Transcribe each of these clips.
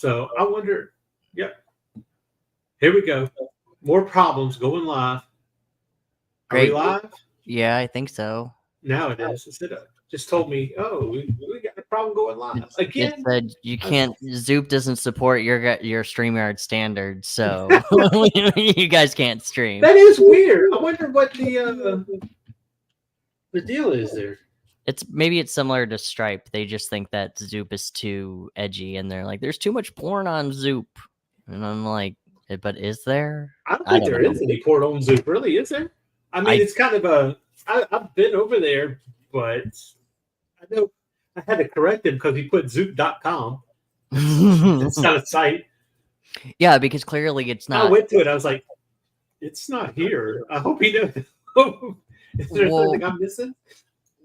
So I wonder. Yep. Here we go. More problems going live. Are we Great. live? Yeah, I think so. Now it is. It just told me, oh, we got a problem going live It again. said you can't. Zoop doesn't support your StreamYard standards, so you guys can't stream. That is weird. I wonder what the deal is there. Maybe it's similar to Stripe. They just think that Zoop is too edgy, and they're like, "There's too much porn on Zoop," and I'm like, "But is there?" I don't think there is any porn on Zoop. Really, is there? I mean, it's kind of I've been over there, but I know I had to correct him because he put Zoop.com. It's not a site. Yeah, because clearly it's not. I went to it. I was like, it's not here. I hope he knows. Is there something I'm missing?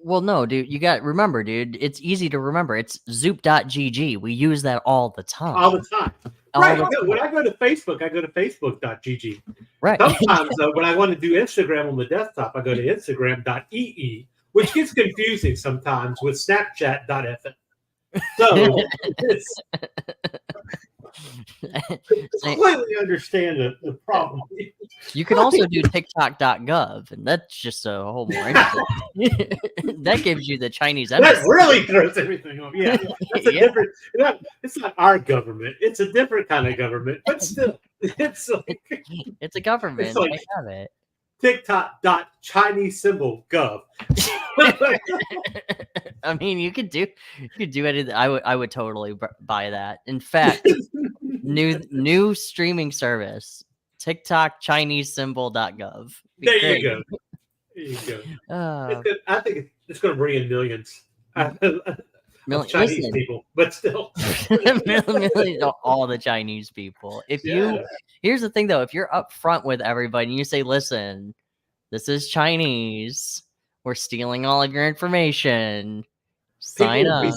Well, no, dude. Remember, dude. It's easy to remember. It's Zoop.gg. We use that all the time. All the time. Right. When I go to Facebook, I go to Facebook.gg. Right. Sometimes, though, when I want to do Instagram on the desktop, I go to Instagram.ee, which gets confusing sometimes with Snapchat.fm. So it's completely understand the problem. You can also do TikTok.gov, and that's just a whole more interesting. That gives you the Chinese embassy. That really throws everything off. Yeah, that's a different. It's not our government. It's a different kind of government, but still, it's like it's a government. It's like, they have it. TikTok.Chinese symbol gov. I mean, you could do anything. I would totally buy that. In fact, new streaming service, TikTok Chinese symbol.gov. There you go. There you go. I think it's going to bring in millions. Chinese people, but still, all the Chinese people. Here's the thing, though, if you're upfront with everybody and you say, "Listen, this is Chinese. We're stealing all of your information. Sign up."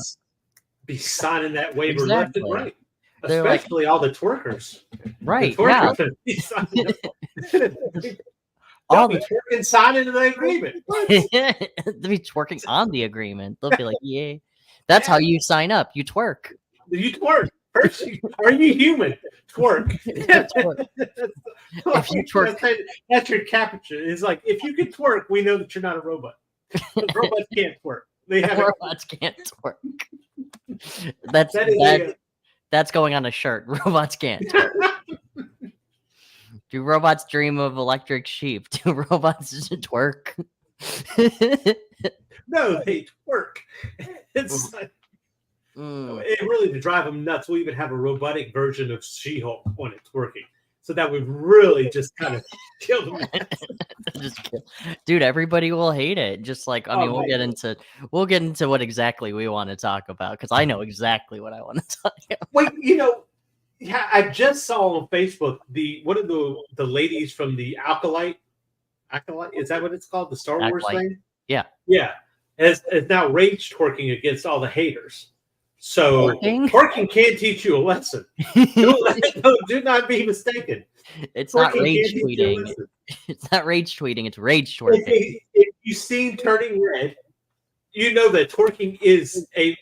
Be signing that waiver left and right, especially all the twerkers. Right? The twerkers be signing up. All the twerking signing the agreement. They'll be twerking on the agreement. They'll be like, "Yeah." That's how you sign up. You twerk. You twerk. First, are you human? Twerk. If you twerk, that's your capture. It's like, if you can twerk, we know that you're not a robot. Robots can't twerk. Robots can't twerk. That's going on a shirt. Robots can't twerk. Do robots dream of electric sheep? Do robots twerk? No, they twerk. It's like, it really to drive them nuts. We'll even have a robotic version of She-Hulk on it twerking. So that would really just kind of kill them. Dude, everybody will hate it. Just like, I mean, we'll get into what exactly we want to talk about, because I know exactly what I want to talk about. Wait, I just saw on Facebook one of the ladies from the Acolyte, is that what it's called? The Star Wars thing? Yeah. Yeah. Is now rage twerking against all the haters. So twerking can teach you a lesson. Do not be mistaken. It's not rage tweeting. It's not rage tweeting. It's rage twerking. If you've seen Turning Red, you know that twerking is a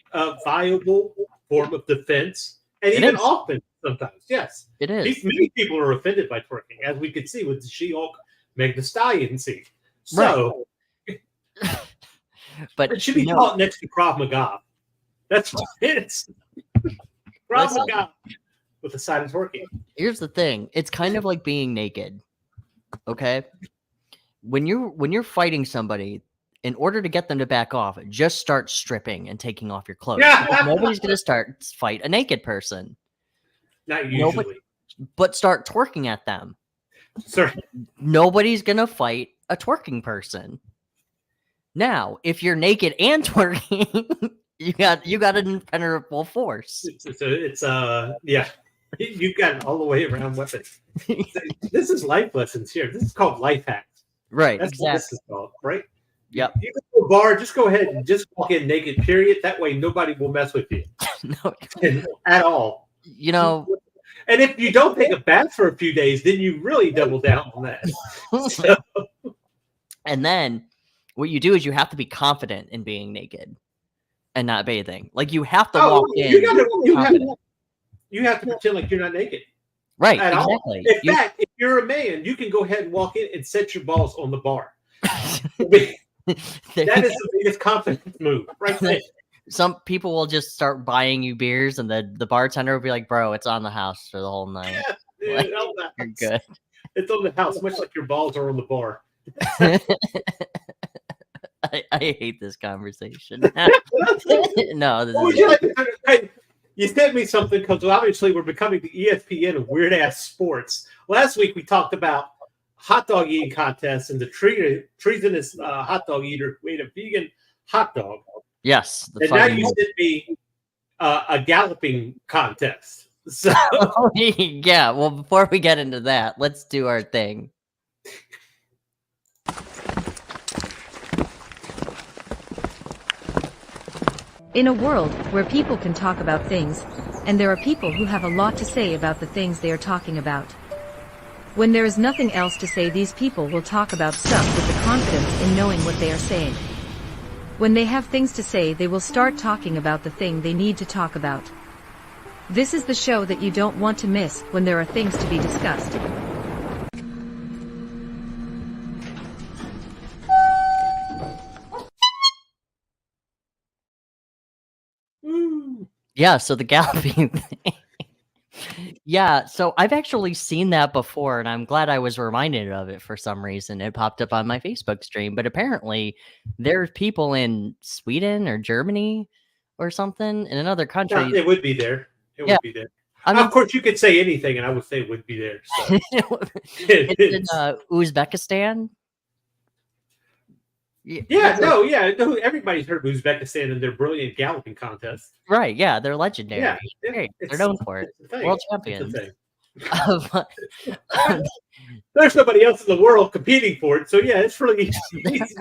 viable form of defense, and even offense sometimes. Yes, it is. Many people are offended by twerking, as we could see with the She-Hulk Meg Thee Stallion scene. So, but it should be taught next to Krav Maga. That's what it's. Krav Maga with the side of twerking. Here's the thing: it's kind of like being naked. Okay, when you're fighting somebody, in order to get them to back off, just start stripping and taking off your clothes. Nobody's gonna fight a naked person. Not usually. But start twerking at them. Sir. Nobody's gonna fight a twerking person. Now, if you're naked and twerking, you got an impenetrable force. Yeah. You've got an all the way around weapon. This is life lessons here. This is called life hacks. Right. That's what this is called, right? Yep. You go to a bar, just go ahead and just walk in naked, period. That way nobody will mess with you. No. At all. You know. And if you don't take a bath for a few days, then you really double down on that. And then what you do is you have to be confident in being naked and not bathing. Like, you have to walk in. You have to pretend like you're not naked Right, at all. exactly. In fact, if you're a man, you can go ahead and walk in and set your balls on the bar. That is the biggest confidence move right there. Some people will just start buying you beers, and the bartender will be like, "Bro, it's on the house for the whole night. Yeah, dude, You're good." It's on the house, much like your balls are on the bar. I hate this conversation. No, this is you sent me something because obviously we're becoming the ESPN of weird ass sports. Last week we talked about hot dog eating contests and the treasonous hot dog eater who ate a vegan hot dog. Yes, and now you sent me a galloping contest. So yeah. Well, before we get into that, let's do our thing. In a world where people can talk about things, and there are people who have a lot to say about the things they are talking about. When there is nothing else to say, these people will talk about stuff with the confidence in knowing what they are saying. When they have things to say, they will start talking about the thing they need to talk about. This is the show that you don't want to miss when there are things to be discussed. Yeah, so the galloping thing. Yeah, so I've actually seen that before, and I'm glad I was reminded of it for some reason. It popped up on my Facebook stream, but apparently there's people in Sweden or Germany or something in another country. it would be there. It would be there. I mean, of course, you could say anything, and I would say it would be there. So. It's in Uzbekistan. No, everybody's heard of Uzbekistan and their brilliant galloping contest. Right, yeah, they're legendary. Yeah, they're known for it. World champions. There's nobody else in the world competing for it, so yeah, it's really easy.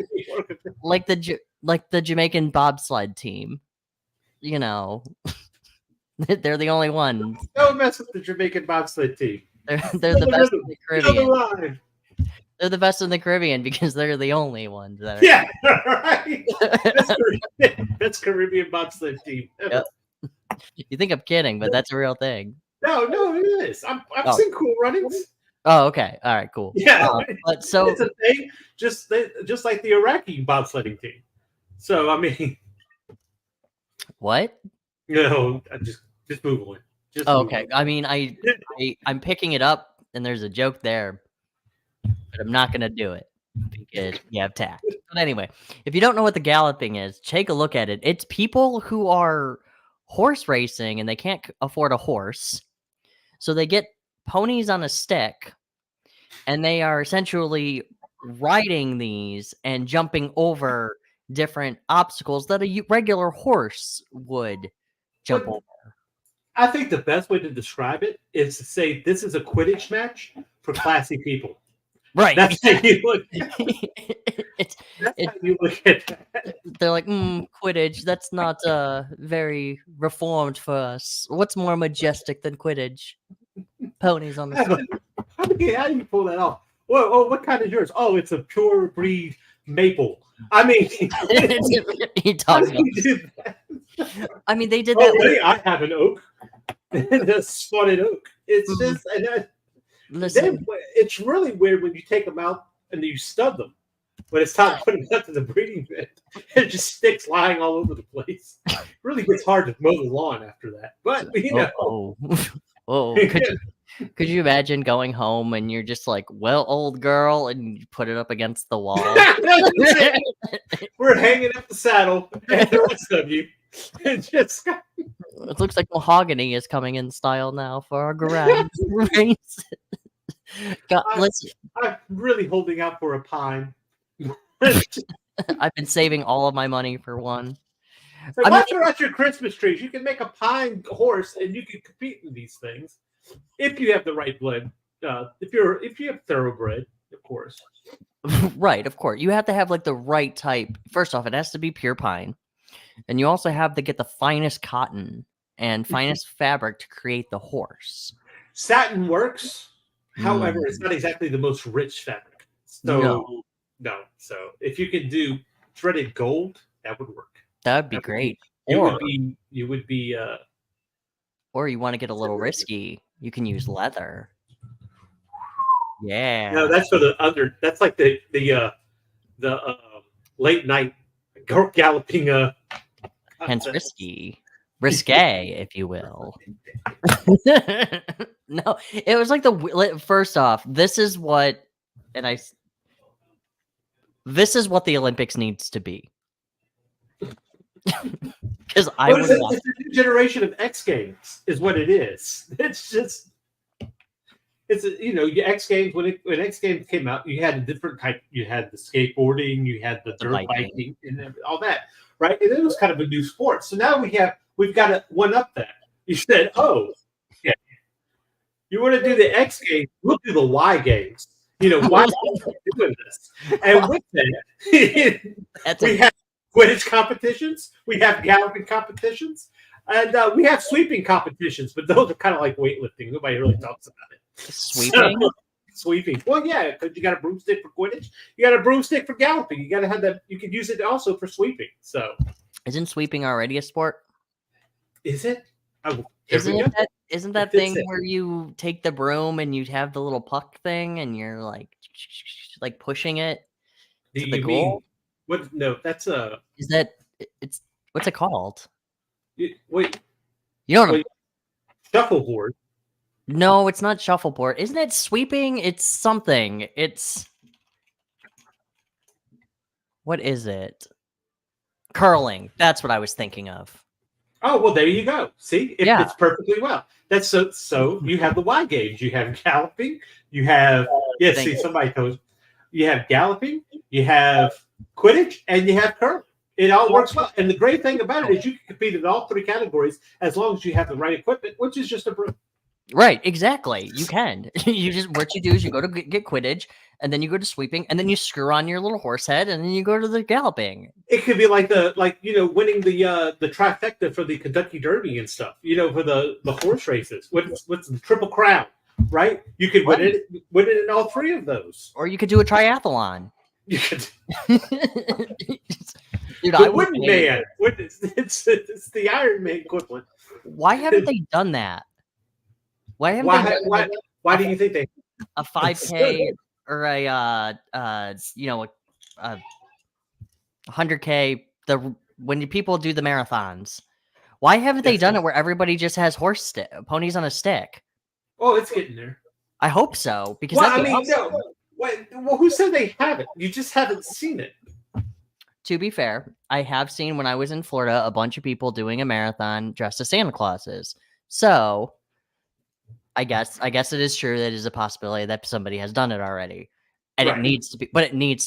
like the Jamaican bobsled team. You know, they're the only ones. Don't mess with the Jamaican bobsled team. They're the best in the Caribbean. They're the best in the Caribbean because they're the only ones that are. Right. That's Caribbean bobsled team. Yep. You think I'm kidding, but that's a real thing. No, it is. I've seen Cool Runnings. Oh, okay. All right, cool. Yeah, but so it's a thing, just like the Iraqi bobsledding team. So I mean, what? No, just move on. Okay. I mean, I'm picking it up, and there's a joke there. But I'm not going to do it because you have tact. But anyway, if you don't know what the galloping is, take a look at it. It's people who are horse racing and they can't afford a horse. So they get ponies on a stick and they are essentially riding these and jumping over different obstacles that a regular horse would jump over. I think the best way to describe it is to say this is a Quidditch match for classy people. Right. That's how you look at it. How you look at that. They're like, Quidditch, that's not very reformed for us. What's more majestic than Quidditch? Ponies on the stick. How do you pull that off? Whoa, what kind is yours? Oh, it's a pure breed maple. I mean, he talks about I mean, they did that. Wait, I have an oak. The spotted oak. It's just... Listen, it's really weird when you take them out and you stub them. When it's time to put them out to the breeding pit, it just sticks lying all over the place. It really gets hard to mow the lawn after that. But you know, could you imagine going home and you're just like, "Well, old girl," and you put it up against the wall? We're hanging up the saddle, and the rest of you. It looks like mahogany is coming in style now for our garage race. I'm really holding out for a pine. I've been saving all of my money for one. So once you're at your Christmas trees, you can make a pine horse, and you can compete in these things if you have the right blood. If you have thoroughbred, of course. Right, of course. You have to have like the right type. First off, it has to be pure pine. And you also have to get the finest cotton and finest fabric to create the horse. Satin works. However, it's not exactly the most rich fabric. So, no. So if you could do threaded gold, that would work. That would be great. You would be Or you want to get a little risky, you can use leather. Yeah. No, that's for the under. That's like the late night galloping. Hence risque, if you will. No, it was like first off, this is what the Olympics needs to be. Because it's a new generation of X Games, is what it is. It's just, X Games, when X Games came out, you had a different type. You had the skateboarding, you had the dirt biking, and all that, right? And it was kind of a new sport. So now we've got to one up that. You said, oh, yeah, you want to do the X Games? We'll do the Y Games. Why are we doing this? And with that, we have Quidditch competitions, we have galloping competitions, and we have sweeping competitions, but those are kind of like weightlifting. Nobody really talks about it. Sweeping? Sweeping. Well, yeah, because you got a broomstick for Quidditch, you got a broomstick for galloping. You got to have that. You could use it also for sweeping. So, isn't sweeping already a sport? Is it? Isn't that thing where you take the broom and you have the little puck thing and you're like pushing it to the goal? What? No, that's a. Is that it's what's it called? Wait. You don't know. Shuffleboard. No, it's not shuffleboard. Isn't it sweeping? It's something. What is it? Curling. That's what I was thinking of. Oh, well, there you go. See, it fits perfectly well. That's so you have the Y Games. You have galloping. You have somebody goes. You have galloping. You have Quidditch, and you have curling. It all works well. And the great thing about it is you can compete in all three categories as long as you have the right equipment, which is just a broom. Right, exactly. You can. What you do is you go to get Quidditch, and then you go to sweeping, and then you screw on your little horse head, and then you go to the galloping. It could be like winning the trifecta for the Kentucky Derby and stuff. For the horse races. What's the Triple Crown, right? You could win it in all three of those. Or you could do a triathlon. You could. Dude, the Wooden Man. It's the Iron Man equivalent. Why haven't they done that? Why do you think they a 5K or a 100K when people do the marathons? Why haven't they done it where everybody just has ponies on a stick? Oh, it's getting there. I hope so because no. Well, who said they haven't? You just haven't seen it. To be fair, I have seen when I was in Florida a bunch of people doing a marathon dressed as Santa Clauses. So I guess it is true that it is a possibility that somebody has done it already, and it needs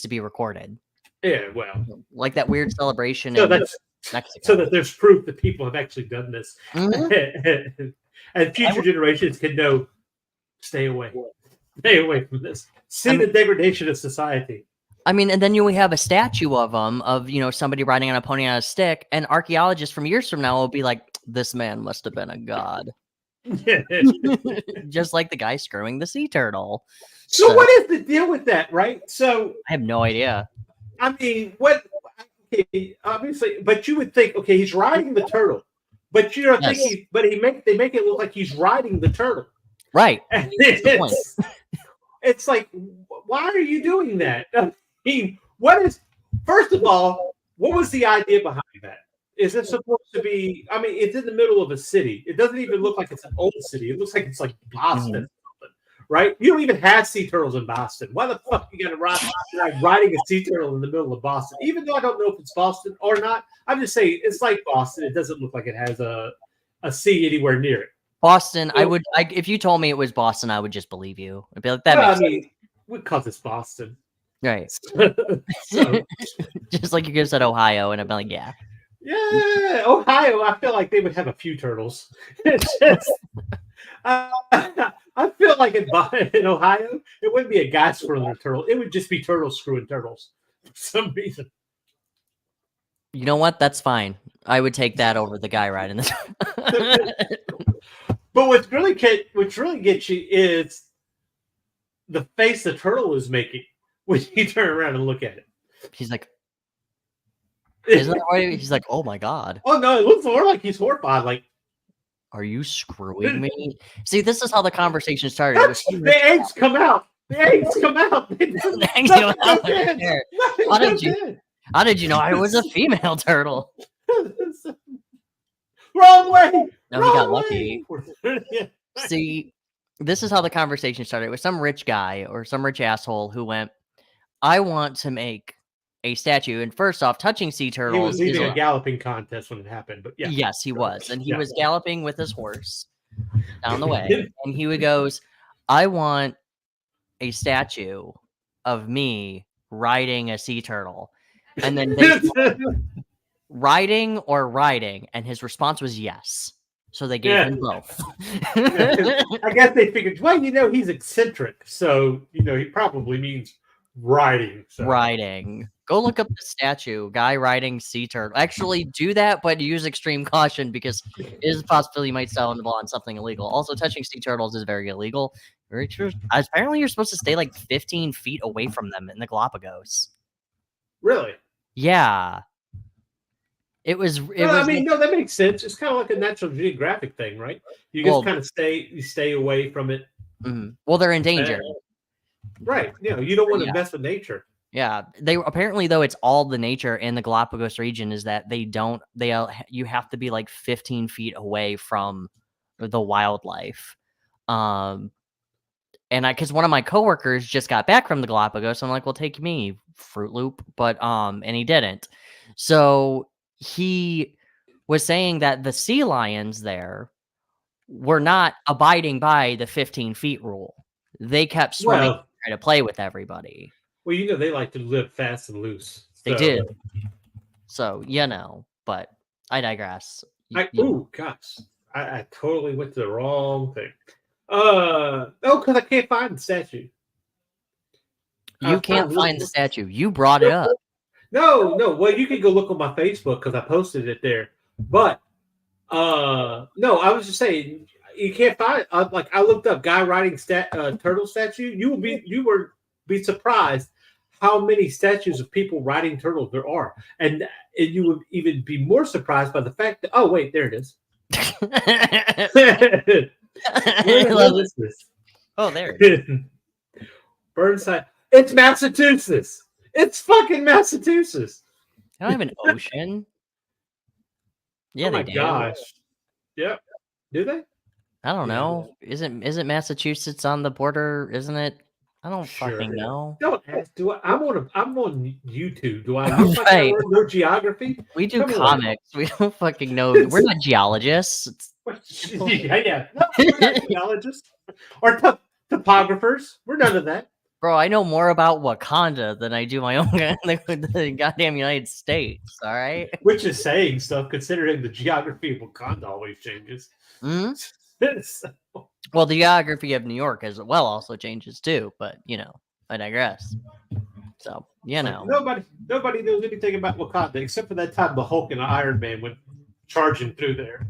to be recorded. Yeah, well, like that weird celebration. So that there's proof that people have actually done this, and future generations can know. Stay away from this. See the degradation of society. I mean, and then you have a statue of them, somebody riding on a pony on a stick, and archaeologists from years from now will be like, "This man must have been a god." Just like the guy screwing the sea turtle. So what is the deal with that, right? So I have no idea. I mean, what? Okay, obviously, but you would think, okay, he's riding the turtle, but you don't think they make it look like he's riding the turtle, right? It's like, why are you doing that? I mean, first of all, what was the idea behind that? Is it supposed to be? I mean, it's in the middle of a city. It doesn't even look like it's an old city. It looks like it's like Boston, or something, right? You don't even have sea turtles in Boston. Why the fuck you got to riding a sea turtle in the middle of Boston? Even though I don't know if it's Boston or not, I'm just saying it's like Boston. It doesn't look like it has a sea anywhere near it. Boston, if you told me it was Boston, I would just believe you. I'd be like, that makes sense. Because it's Boston. Right. So. Just like you could have said Ohio, and I'd be like, yeah. Yeah, Ohio, I feel like they would have a few turtles. I feel like in Ohio, it wouldn't be a guy screwing a turtle. It would just be turtles screwing turtles for some reason. You know what? That's fine. I would take that over the guy riding this. But what really gets you is the face the turtle is making when you turn around and look at it. He's like, isn't that why he's like, oh my god? Oh no, it looks more like he's horrified. Like, Are you screwing me? See, this is how the conversation started. It was The eggs come out. The eggs come out. How did you know I was a female turtle? Wrong way. No, he got lucky. See, this is how the conversation started. It was some rich guy or some rich asshole who went, I want to make a statue. And first off, touching sea turtles. He was leading a galloping contest when it happened, but yeah. Yes, he was. And he was galloping with his horse down the way. And he goes, I want a statue of me riding a sea turtle. And then they said, riding or riding? And his response was yes. So they gave him both. I guess they figured, well, he's eccentric. So, he probably means riding. So. Riding. Go look up the statue. Guy riding sea turtle. Actually, do that, but use extreme caution because it is a possibility you might stumble on something illegal. Also, touching sea turtles is very illegal. Very true. Apparently, you're supposed to stay like 15 feet away from them in the Galapagos. Really? Yeah. It was. No, that makes sense. It's kind of like a National Geographic thing, right? You just kind of stay away from it. Mm-hmm. Well, they're in danger. Right. You don't want to mess with nature. Yeah. They apparently, though, it's all the nature in the Galapagos region is that you have to be like 15 feet away from the wildlife. And because one of my coworkers just got back from the Galapagos, I'm like, well, take me, Fruit Loop. But and he didn't. So he was saying that the sea lions there were not abiding by the 15 feet rule. They kept swimming to try to play with everybody. Well, they like to live fast and loose. They did. So, but I digress. Gosh. I totally went to the wrong thing. Because I can't find the statue. You can't find the statue. You brought it up. No. Well, you can go look on my Facebook because I posted it there. But no, I was just saying you can't find. I looked up guy riding turtle statue. You would be surprised how many statues of people riding turtles there are, and you would even be more surprised by the fact that there it is. Where is this? Oh, there it is. Burnside. It's Massachusetts. It's fucking Massachusetts. They don't have an ocean. Yeah, oh my they do. Gosh. Yep. Do they? I don't know. Isn't Massachusetts on the border? Isn't it? I don't fucking know. Don't ask. I'm on YouTube. Do I look like I know geography? We do comics. We don't fucking know. We're not geologists. Yeah. No, we're not geologists or topographers. We're none of that. Bro, I know more about Wakanda than I do my own the goddamn United States, all right? Which is saying stuff considering the geography of Wakanda always changes. Mm-hmm. Well, the geography of New York as well also changes too, but I digress. So, Nobody knows anything about Wakanda except for that time the Hulk and the Iron Man went charging through there.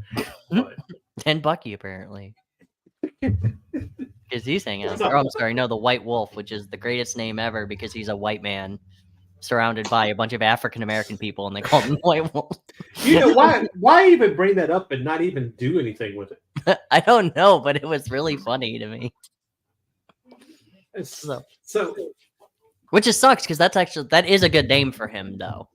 And Bucky, apparently. Because he's hanging out there. Oh, I'm sorry. No, the White Wolf, which is the greatest name ever because he's a white man surrounded by a bunch of African-American people, and they call him White Wolf. Why even bring that up and not even do anything with it? I don't know, but it was really funny to me. So which just sucks because that is a good name for him, though.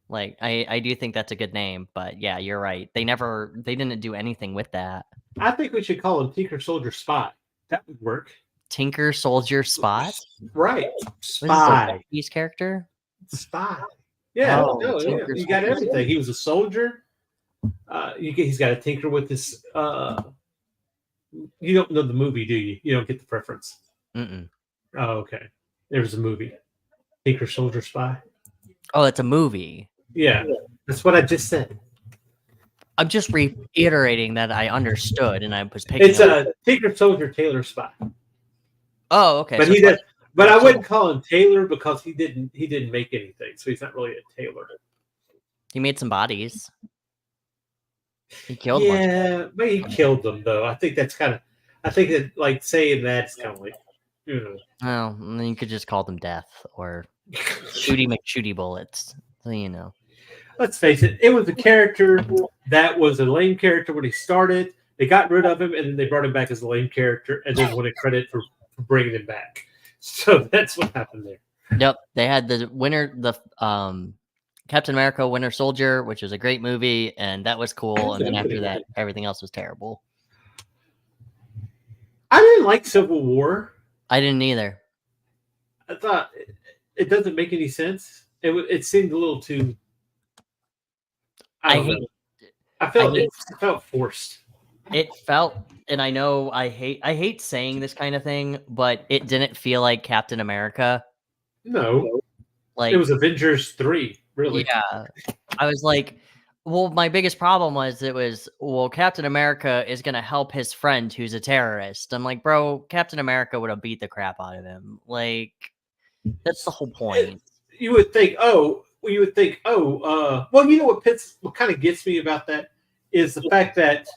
Like, I do think that's a good name, but yeah, you're right. They didn't do anything with that. I think we should call him Tinker Soldier Spot. That would work. Tinker Soldier Spot? Right. Spy. His character? Spy. Yeah. You got everything. He was a soldier. He's got to tinker with this. You don't know the movie, do you? You don't get the preference. Mm-mm. Oh, okay. There's a movie. Tinker Soldier Spy. Oh, it's a movie. Yeah. That's what I just said. I'm just reiterating that I understood, and I was picking. It's a Tinker Soldier Tailor Spy. Oh, okay. But so But I wouldn't call him Tailor because he didn't make anything, so he's not really a tailor. He made some bodies. He killed. Yeah, but he killed them though. I think that like saying that's kind of like. Well, then you could just call them Death or Shooty McShooty Bullets. So Let's face it, it was a character that was a lame character when he started, They got rid of him, and then they brought him back as a lame character, and then wanted credit for bringing him back. So that's what happened there. Yep, they had the Captain America: Winter Soldier, which was a great movie, and that was cool. And then after that, everything else was terrible. I didn't like Civil War. I didn't either. I thought it doesn't make any sense. It seemed a little too. I felt it felt forced. It felt, and I know I hate saying this kind of thing, but it didn't feel like Captain America. No, like it was Avengers 3, really. Yeah, I was like, well, my biggest problem was Captain America is going to help his friend who's a terrorist. I'm like, bro, Captain America would have beat the crap out of him. Like, that's the whole point. You would think, well, you know what kind of gets me about that is the fact that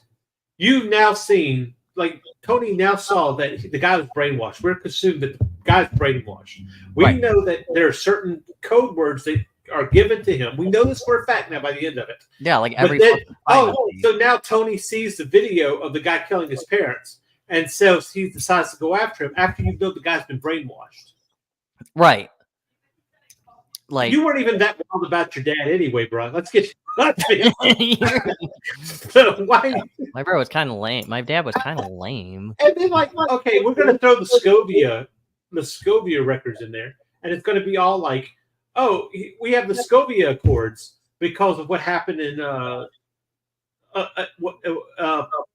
you've now seen, like, Tony now saw that the guy was brainwashed. We're assumed that the guy's brainwashed. We know that there are certain code words that are given to him. We know this for a fact now by the end of it. Yeah, like so now Tony sees the video of the guy killing his parents, and so he decides to go after him after you know the guy's been brainwashed. Right. Like, you weren't even that wild about your dad anyway, bro. Let's get so why? My bro was kind of lame. My dad was kind of lame. And then, like, okay, we're gonna throw the Scovia records in there, and it's gonna be all like, oh, we have the Scovia Accords because of what happened in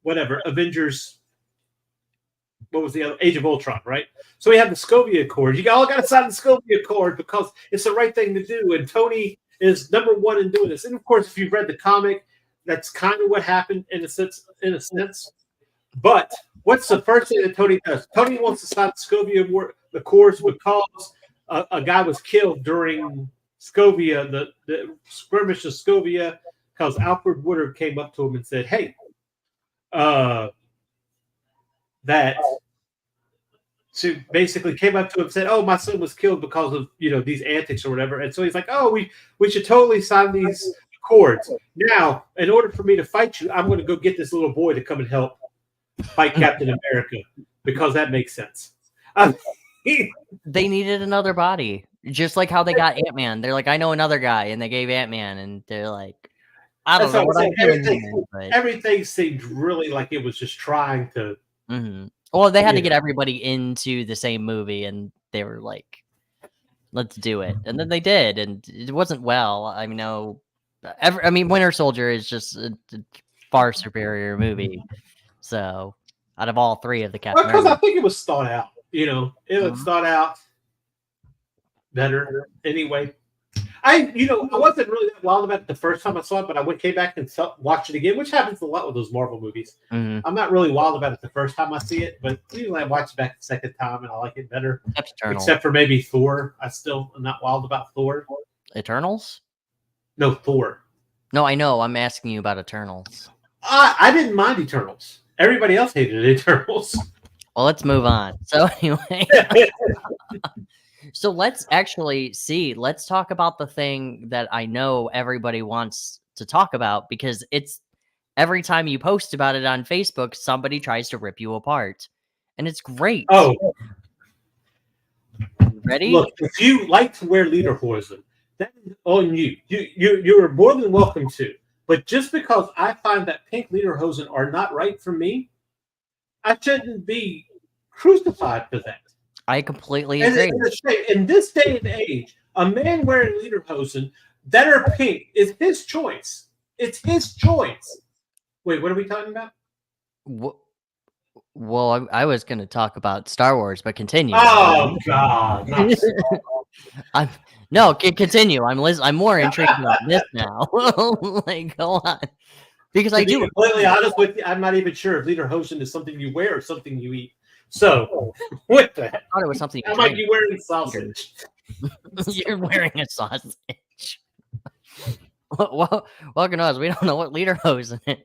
whatever Avengers. What was the other? Age of Ultron, right? So we have the Scovia Accord. You all got to sign the Scovia Accord because it's the right thing to do. And Tony is number one in doing this. And of course, if you've read the comic, that's kind of what happened in a sense. But what's the first thing that Tony does? Tony wants to sign the Scovia Accords because a guy was killed during Scovia, the skirmish of Scovia, because Alfred Woodard came up to him and said, "Hey, so basically came up to him and said, oh, my son was killed because of, these antics or whatever." And so he's like, oh, we should totally sign these accords. Now, in order for me to fight you, I'm going to go get this little boy to come and help fight Captain America because that makes sense. They needed another body, just like how they got Ant-Man. They're like, I know another guy, and they gave Ant-Man, and they're like, I don't know what I'm doing. Everything seemed really like it was just trying to. Mm-hmm. Well, they had to get everybody into the same movie, and they were like, let's do it. And then they did, and it wasn't well. I mean, Winter Soldier is just a far superior movie. So, out of all three of the Captain America. Because I think it was thought out. It was thought out better anyway. I wasn't really that wild about it the first time I saw it, but I came back and watched it again, which happens a lot with those Marvel movies. Mm-hmm. I'm not really wild about it the first time I see it, but usually I watch it back the second time and I like it better. Except for maybe Thor. I still am not wild about Thor. Eternals? No, Thor. No, I know. I'm asking you about Eternals. I didn't mind Eternals. Everybody else hated Eternals. Well, let's move on. So anyway. So let's talk about the thing that I know everybody wants to talk about, because it's every time you post about it on Facebook, somebody tries to rip you apart. And it's great. Oh. Ready? Look, if you like to wear lederhosen, that is on you. You're more than welcome to. But just because I find that pink lederhosen are not right for me, I shouldn't be crucified for that. I completely agree. In this day and age, a man wearing lederhosen that are pink is his choice. It's his choice. Wait, what are we talking about? Well, I was going to talk about Star Wars, but continue. Oh God! Continue. I'm more intrigued about this now. Like, go on, because I do. Completely honest with you, I'm not even sure if lederhosen is something you wear or something you eat. So, with that, I thought it was something. I might be wearing sausage. You're wearing a sausage. Well, welcome to us. We don't know what lederhosen is.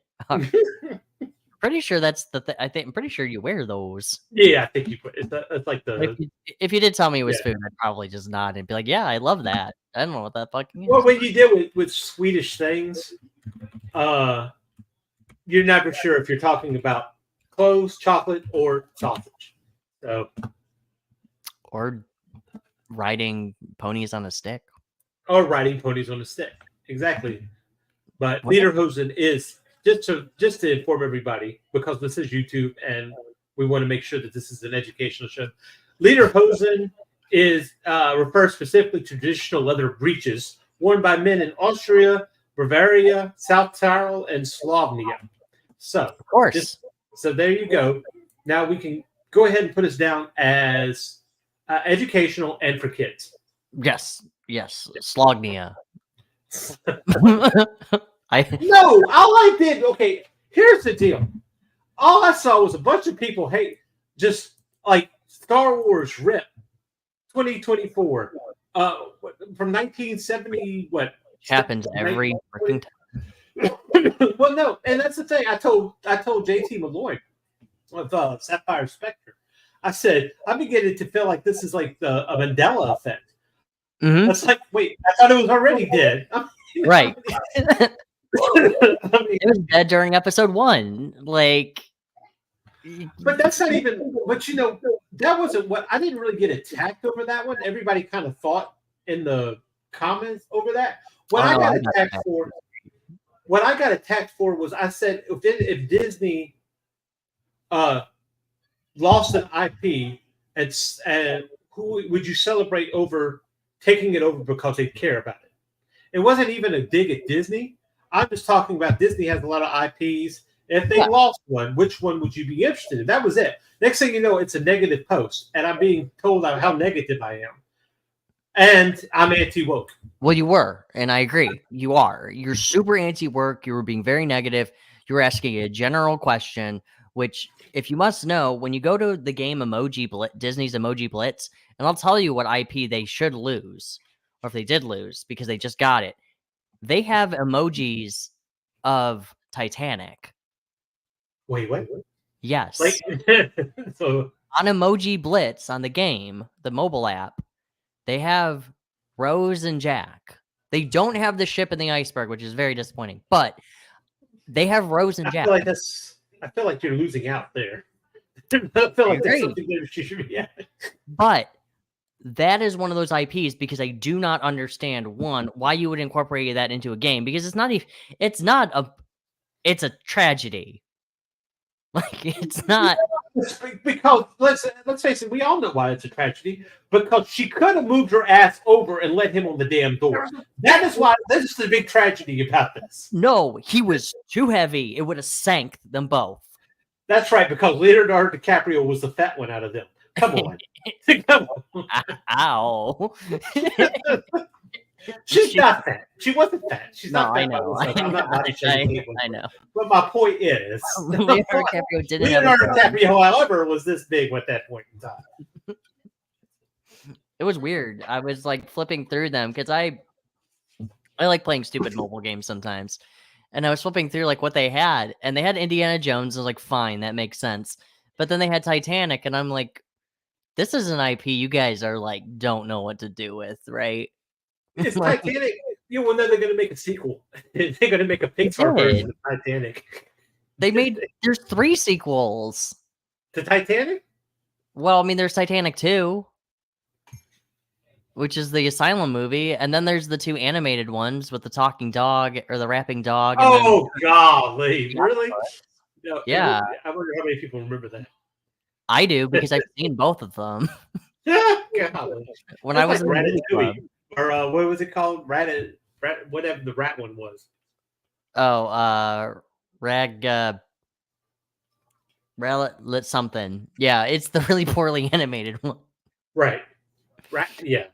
Pretty sure that's the I'm pretty sure you wear those. Yeah, I think you put it's like the. If you did tell me it was food, I'd probably just nod and be like, "Yeah, I love that." I don't know what that fucking is. Well, when you did with Swedish things, you're never sure if you're talking about clothes, chocolate, or sausage. So, or riding ponies on a stick. or riding ponies on a stick. Exactly. But What? Lederhosen is just to inform everybody, because this is YouTube and we want to make sure that this is an educational show. Lederhosen is refers specifically to traditional leather breeches worn by men in Austria, Bavaria, South Tyrol, and Slovenia. So, Of course. so there you go. Now we can go ahead and put us down as educational and for kids. Yes. Slognia. No, all I did. Okay, here's the deal. All I saw was a bunch of people just like Star Wars RIP 2024 from 1970. What happens every freaking time. Well, no, and that's the thing. I told JT Malloy of Sapphire Spectre. I said I'm beginning to feel like this is like a Mandela effect. Mm-hmm. That's like, wait, I thought it was already dead. Right. It was dead during episode 1. Like, but that's not even. But that wasn't what I didn't really get attacked over that one. Everybody kind of thought in the comments over that. What I got attacked for was I said if Disney lost an IP and who would you celebrate over taking it over because they care about it? It wasn't even a dig at Disney. I'm just talking about Disney has a lot of IPs. If they lost one, which one would you be interested in? That was it. Next thing you know, it's a negative post, and I'm being told how negative I am. And I'm anti-woke. Well, you were, and I agree. You are. You're super anti-work. You were being very negative. You were asking a general question, which, if you must know, when you go to the game Disney's Emoji Blitz, and I'll tell you what IP they should lose, or if they did lose, because they just got it. They have emojis of Titanic. Wait, what? Yes. So on Emoji Blitz on the game, the mobile app, they have Rose and Jack. They don't have the ship and the iceberg, which is very disappointing, but they have Rose and Jack. I feel like you're losing out there. I feel like there's something there she should be at. But that is one of those IPs because I do not understand why you would incorporate that into a game, because it's a tragedy. Like, it's not because let's face it, we all know why it's a tragedy, because she could have moved her ass over and let him on the damn door. That is why this is the big tragedy about this. No, he was too heavy. It would have sank them both. That's right, because Leonardo DiCaprio was the fat one out of them. Come on. Come on. Ow. She's not fat. She wasn't fat. She's not fat. I know. But my point is, Leonardo DiCaprio didn't Leonardo DiCaprio, however, was this big at that point in time. It was weird. I was like flipping through them because I like playing stupid mobile games sometimes. And I was flipping through like what they had, and they had Indiana Jones. I was like, fine, that makes sense. But then they had Titanic, and I'm like, this is an IP you guys are like don't know what to do with, right? It's like, Titanic. They're going to make a sequel. They're going to make a Pixar version of Titanic. There's 3 sequels to Titanic. Well, I mean, there's Titanic 2, which is the Asylum movie, and then there's the 2 animated ones with the talking dog or the rapping dog. Oh, golly, really? No, yeah. I wonder how many people remember that. I do, because I've seen both of them. When I was in the club. Or what was it called? Whatever the rat one was. Oh, something. Yeah, it's the really poorly animated one. Right. Yeah.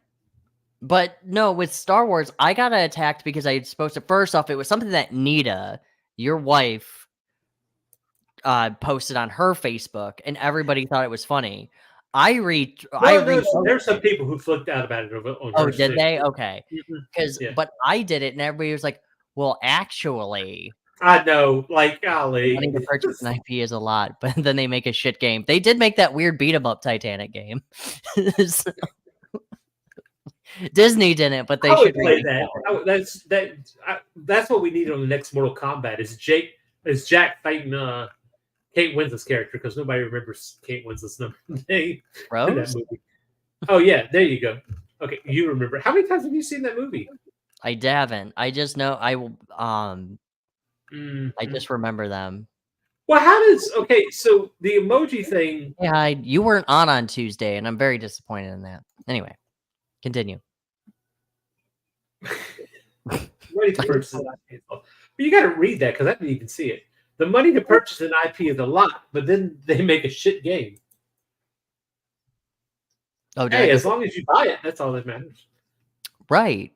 But no, with Star Wars, I got attacked because I was supposed to. First off, it was something that Nita, your wife, posted on her Facebook, and everybody thought it was funny. There's some people who flipped out about it. Did they? Okay. But I did it, and everybody was like, "Well, actually." I know, like, golly. Wanting to purchase an IP is a lot, but then they make a shit game. They did make that weird beat 'em up Titanic game. So, Disney didn't, but they should play that. That's what we need on the next Mortal Kombat. Is Jake Is Jack fighting Kate Winslet's character because nobody remembers Kate Winslet's name in that movie. Oh yeah, there you go. Okay, you remember. How many times have you seen that movie? I haven't. I just know I just remember them. Well, how does so the emoji thing? Yeah, you weren't on Tuesday, and I'm very disappointed in that. Anyway, continue. Money to purchase an IP. But you got to read that because I didn't even see it. The money to purchase an IP is a lot, but then they make a shit game. Oh, hey, as long as you buy it, that's all that matters. Right.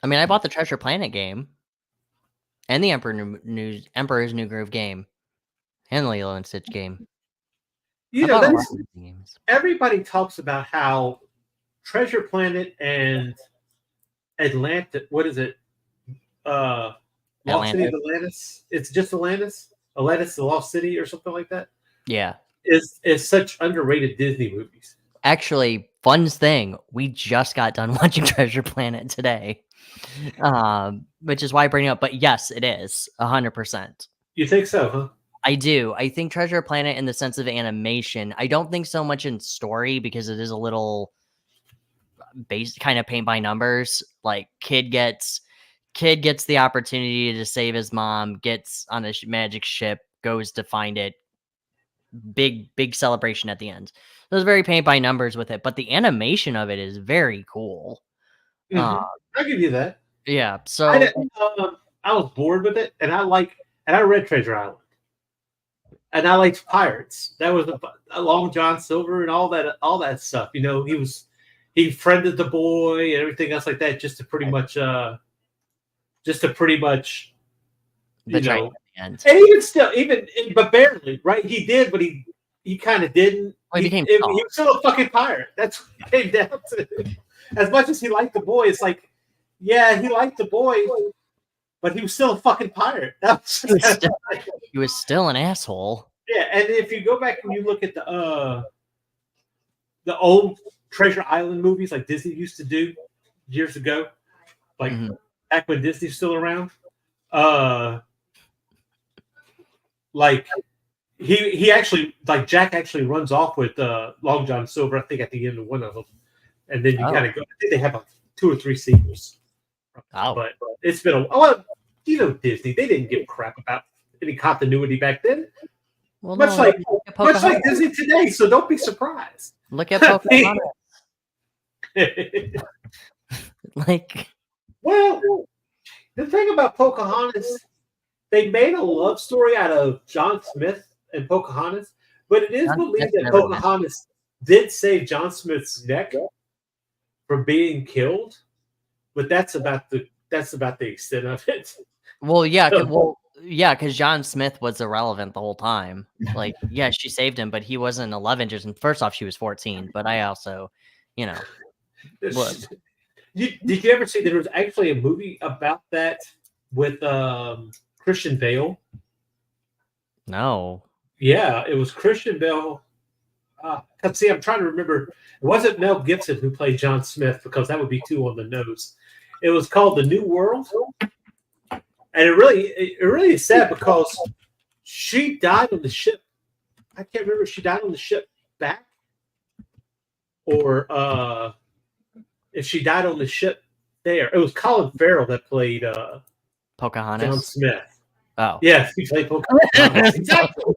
I mean, I bought the Treasure Planet game, and the Emperor's New Groove game, and the Lilo and Stitch game. You know, everybody talks about how Treasure Planet and Atlantis. What is it? Lost City of Atlantis. It's just Atlantis. Atlantis, the Lost City, or something like that. Yeah, is such underrated Disney movies. Actually, fun thing, we just got done watching Treasure Planet today, which is why I bring it up. But yes, it is 100%. You think so, huh? I do. I think Treasure Planet in the sense of animation. I don't think so much in story because it is a little based kind of paint by numbers. Like kid gets the opportunity to save his mom, gets on a magic ship, goes to find it. Big celebration at the end. It was very paint by numbers with it, but the animation of it is very cool. I'll give you that. Yeah. So I was bored with it, and I read Treasure Island. And I liked Pirates. That was Long John Silver and all that stuff. You know, he friended the boy and everything else like that, just to pretty much, you know. And but barely, right? He did, but he kind of didn't. Well, he was still a fucking pirate. That's what it came down to. As much as he liked the boy, it's like, yeah, he liked the boy, but he was still a fucking pirate. He was still an asshole. Yeah, and if you go back and you look at the old Treasure Island movies like Disney used to do years ago, like back when Disney's still around, like he actually, like Jack actually runs off with Long John Silver, I think, at the end of one of them, and then you kind of go. I think they have 2 or 3 sequels. But it's been you know, Disney, they didn't give a crap about any continuity back then. Well, much like Disney today, so don't be surprised. Look at Pocahontas. Well, the thing about Pocahontas, they made a love story out of John Smith and Pocahontas, but it is believed that Pocahontas did save John Smith's neck from being killed, but that's about the extent of it. Well, yeah, because John Smith was irrelevant the whole time. Like, yeah, she saved him, but he wasn't 11 years. And first off, she was 14. But I also, you know, did you ever see there was actually a movie about that with Christian Bale? No. Yeah, it was Christian Bale. See, I'm trying to remember. It wasn't Mel Gibson who played John Smith because that would be too on the nose. It was called The New World. And it really is sad because she died on the ship. I can't remember if she died on the ship back or if she died on the ship there. It was Colin Farrell that played Pocahontas. John Smith. Oh. Yes, he played Pocahontas. Exactly.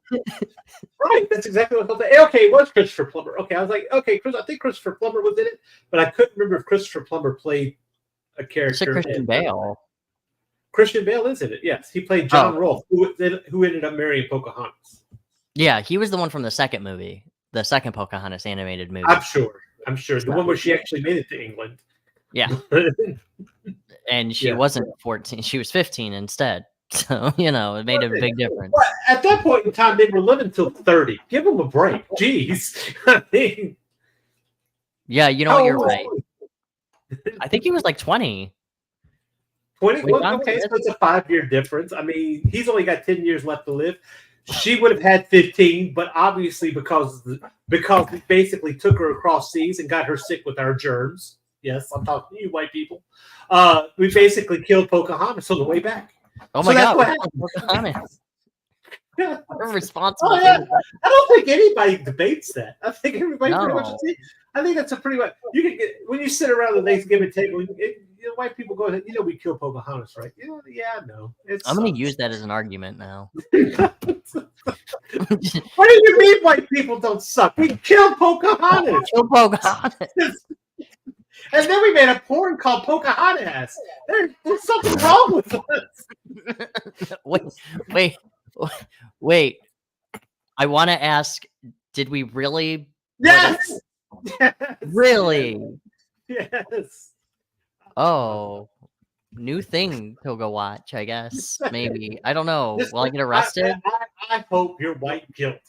Right, that's exactly what I thought. Okay, it was Christopher Plummer. Okay, I was like, okay, I think Christopher Plummer was in it, but I couldn't remember if Christopher Plummer played a character. Christian Bale. Christian Bale is in it. Yes, he played John Rolfe, who ended up marrying Pocahontas. Yeah, he was the one from the second movie, the second Pocahontas animated movie. I'm sure. The one where she actually made it to England. Yeah, and she wasn't 14; she was 15 instead. So you know, it made a big difference. Well, at that point in time, they were living till 30. Give them a break. Jeez. I mean, yeah, you know what? You're right. I think he was like 20. 20? Well, okay, so it's a 5-year difference. I mean, he's only got 10 years left to live. She would have had 15, but obviously because we basically took her across seas and got her sick with our germs. Yes, I'm talking to you, white people. We basically killed Pocahontas on the way back. Oh my God, Pocahontas. responsible. Oh, yeah. I don't think anybody debates that. I think everybody pretty much. I think that's a pretty much. You can get when you sit around the Thanksgiving table. White people go ahead. We killed Pocahontas, right? Yeah, no. I'm going to use that as an argument now. What do you mean white people don't suck? We killed Pocahontas. And then we made a porn called Pocahontas. There's something wrong with us. Wait. I want to ask, did we really? Yes. Really? Yes. Oh, new thing to go watch, I guess. Maybe. I don't know. Will I get arrested? I hope your white guilt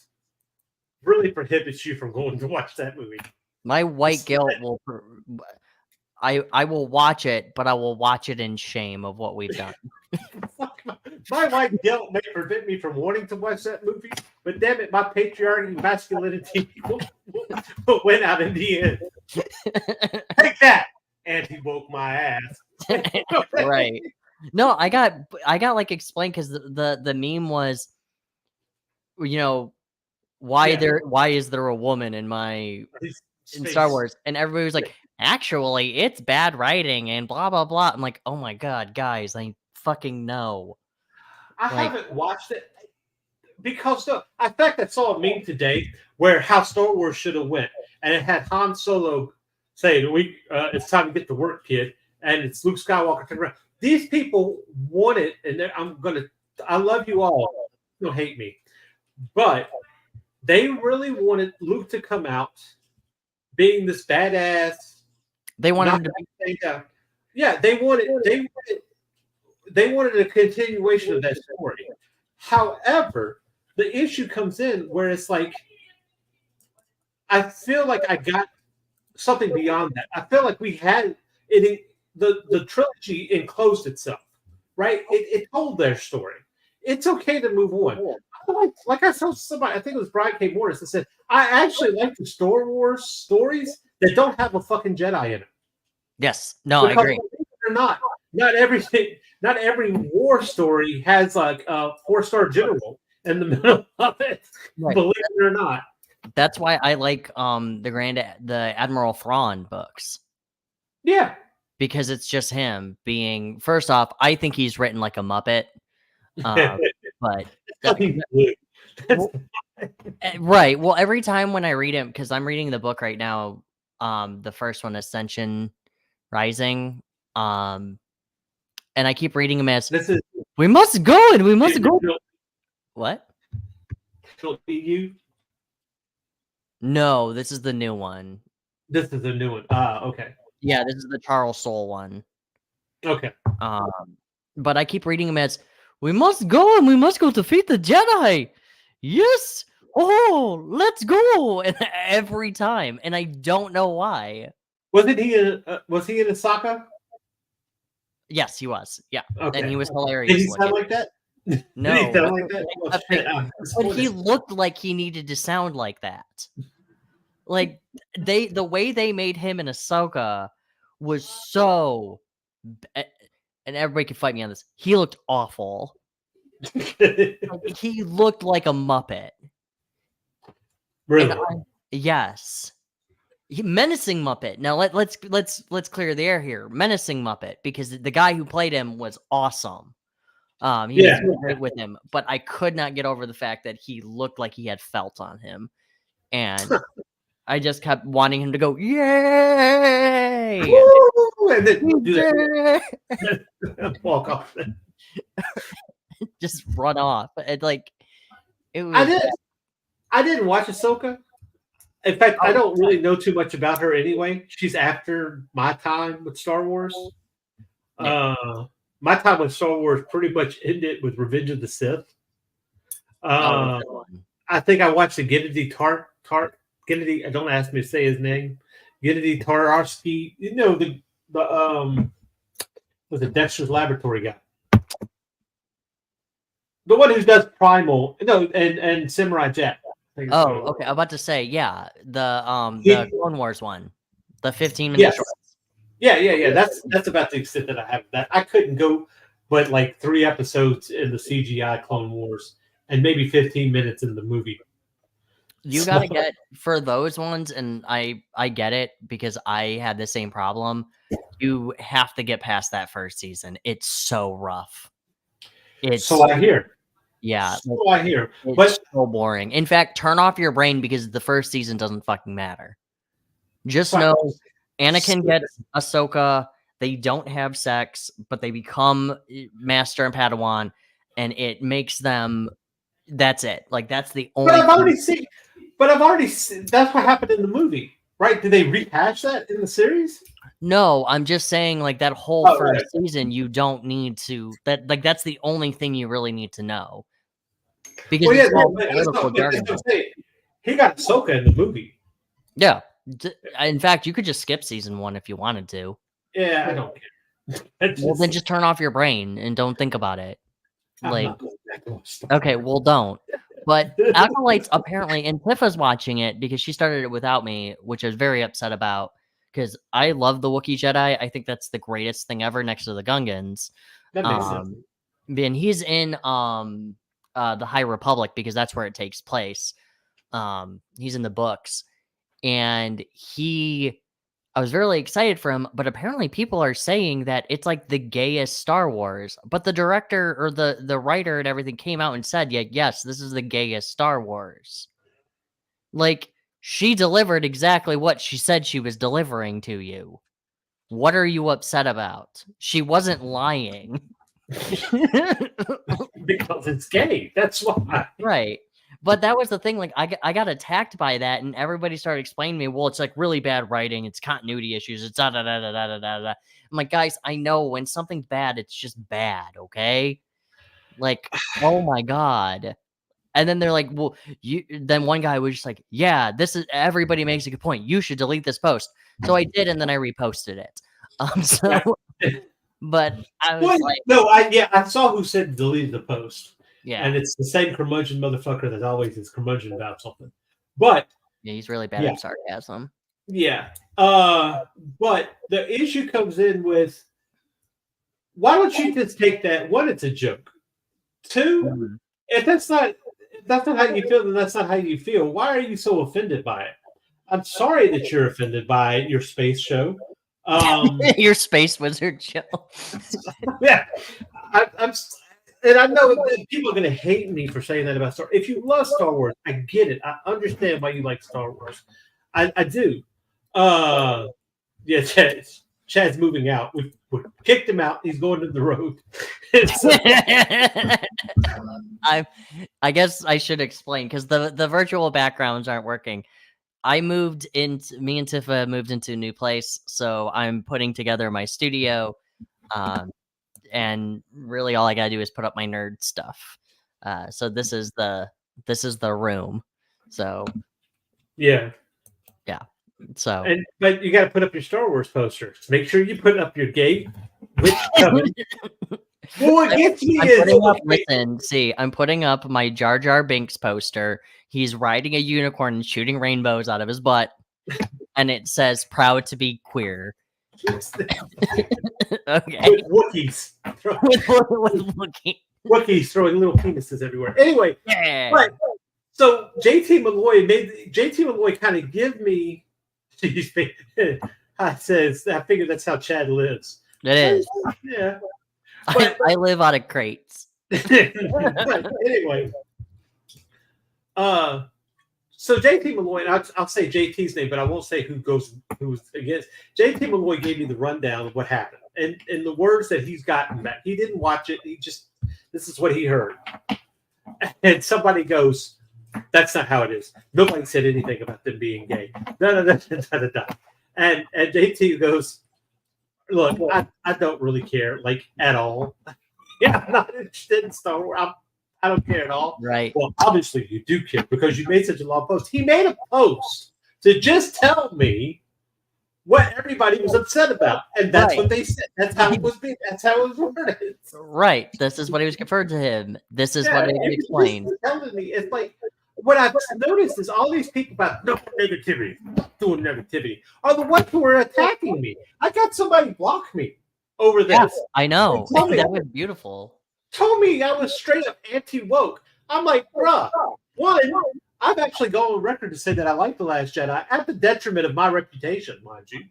really prohibits you from going to watch that movie. My white guilt will... I will watch it, but I will watch it in shame of what we've done. My white guilt may prevent me from wanting to watch that movie, but damn it, my patriarchy and masculinity went out in the end. Take that! And he woke my ass. Right. No, I got like explained because the meme was, why is there a woman in Star Wars? And everybody was like, actually, it's bad writing and blah blah blah. I'm like, oh my god, guys, I fucking know. I haven't watched it because in fact I saw a meme today where how Star Wars should have went, and it had Han Solo saying, it's time to get to work, kid. And it's Luke Skywalker turning around. These people want it, and I love you all. Don't hate me. But they really wanted Luke to come out being this badass. They wanted him to be. Yeah, they wanted a continuation of that story. However, the issue comes in where it's like, I feel like I got something beyond that. I feel like we had it. The trilogy enclosed itself, right? It told their story. It's okay to move on. Like I saw somebody, I think it was Brian K. Morris, that said, I actually like the Star Wars stories that don't have a fucking Jedi in it. Yes. No, I agree. They're not. Not every war story has like a 4-star general in the middle of it. Right. Believe it or not. That's why I like the Admiral Thrawn books. Yeah. Because it's just him being, first off, I think he's written like a Muppet. But right. Well, every time when I read him, because I'm reading the book right now, the first one, Ascension Rising, and I keep reading him as we must go and we must go. What? You? No, this is the new one. This is the new one. Okay. Yeah, this is the Charles Soule one. Okay. But I keep reading him as we must go and we must go defeat the Jedi. Yes. Oh, let's go. And every time, and I don't know why. Was he in Ahsoka? Yes, he was. Yeah, okay. And he was hilarious. Did he sound like that? No, Did he sound like that? But he looked like he needed to sound like that. Like the way they made him in Ahsoka was so, and everybody can fight me on this. He looked awful. He looked like a Muppet. Really? Yes. Menacing Muppet. Now let's clear the air here. Menacing Muppet, because the guy who played him was awesome. He was great with him, but I could not get over the fact that he looked like he had felt on him, and I just kept wanting him to go, yay! Woo! And then do that. Walk off. Just run off. It was. I didn't watch Ahsoka. In fact, I don't really know too much about her anyway. She's after my time with Star Wars. My time with Star Wars pretty much ended with Revenge of the Sith. I think I watched the Gennady Gennady. Don't ask me to say his name. Gennady Tartarsky. You know the was a Dexter's Laboratory guy. The one who does Primal. No, and Samurai Jack. Oh, okay. I'm about to say, yeah, the Clone Wars one, the 15-minute shorts. Yeah. That's about the extent that I have that. I couldn't go, but like 3 episodes in the CGI Clone Wars, and maybe 15 minutes in the movie. You gotta get for those ones, and I get it because I had the same problem. You have to get past that first season. It's so rough. So I hear. Yeah. So I hear. It's But so boring. In fact, turn off your brain because the first season doesn't fucking matter. Just know Anakin gets Ahsoka. They don't have sex, but they become Master and Padawan, and it makes them. That's it. Like that's the only. But I've already seen. That's what happened in the movie, right? Did they rehash that in the series? No, I'm just saying, like that whole first season, you don't need to. That's the only thing you really need to know. Because he got Ahsoka in the movie. Yeah. In fact, you could just skip season 1 if you wanted to. Yeah, I don't care. Well, then just turn off your brain and don't think about it. Okay, well, don't. But Acolytes apparently, and Tifa's watching it because she started it without me, which I was very upset about because I love the Wookiee Jedi. I think that's the greatest thing ever next to the Gungans. That makes sense. And he's in the High Republic because that's where it takes place. He's in the books. And I was really excited for him, but apparently people are saying that it's like the gayest Star Wars. But the director or the writer and everything came out and said, yeah, yes, this is the gayest Star Wars. Like, she delivered exactly what she said she was delivering to you. What are you upset about? She wasn't lying. Because it's gay. That's why. Right. But that was the thing. Like, I got attacked by that, and everybody started explaining to me, well, it's like really bad writing. It's continuity issues. It's da da da da da da da. I'm like, guys, I know when something's bad, it's just bad. Okay. Like, oh my God. And then they're like, well, then one guy was just like, yeah, everybody makes a good point. You should delete this post. So I did, and then I reposted it. But I was I saw who said delete the post. Yeah. And it's the same curmudgeon motherfucker that always is curmudgeon about something. But yeah, he's really bad at sarcasm. Yeah. But the issue comes in with why don't you just take that? One, it's a joke. Two, if that's not how you feel, then that's not how you feel. Why are you so offended by it? I'm sorry that you're offended by your space show. Your space wizard show. Yeah. And I know that people are going to hate me for saying that about Star Wars. If you love Star Wars, I get it. I understand why you like Star Wars. I do. Yeah, Chad's moving out. We kicked him out. He's going to the road. I guess I should explain because the virtual backgrounds aren't working. Me and Tifa moved into a new place, so I'm putting together my studio. And really all I gotta do is put up my nerd stuff. So this is the room. So yeah. So but you gotta put up your Star Wars posters. Make sure you put up your gay witch coven. I'm putting up my Jar Jar Binks poster. He's riding a unicorn and shooting rainbows out of his butt. And it says proud to be queer. Okay. With Wookiees. Wookiees throwing little penises everywhere. Anyway, right. So JT Malloy kind of give me. I figure that's how Chad lives. It is. Yeah. I live out of crates. Anyway. So JT Malloy, and I'll say JT's name, but I won't say who's against. JT Malloy gave me the rundown of what happened, and the words that he's gotten back. He didn't watch it. This is what he heard. And somebody goes, "That's not how it is. Nobody said anything about them being gay." And JT goes, "Look, I don't really care, like at all. Yeah, I'm not interested in Star Wars. I don't care at all." Right. Well, obviously you do care because you made such a long post. He made a post to just tell me what everybody was upset about, and that's what they said. That's how it was. That's how it was worded. Right. This is what he was referred to him. This is what he explained. Telling me, it's like what I've noticed is all these people about no negativity, doing negativity, are the ones who are attacking me. I got somebody block me over this. Yes, I know. That was beautiful. Told me I was straight up anti-woke. I'm like, bruh, one, I've actually gone on record to say that I like The Last Jedi at the detriment of my reputation, mind you.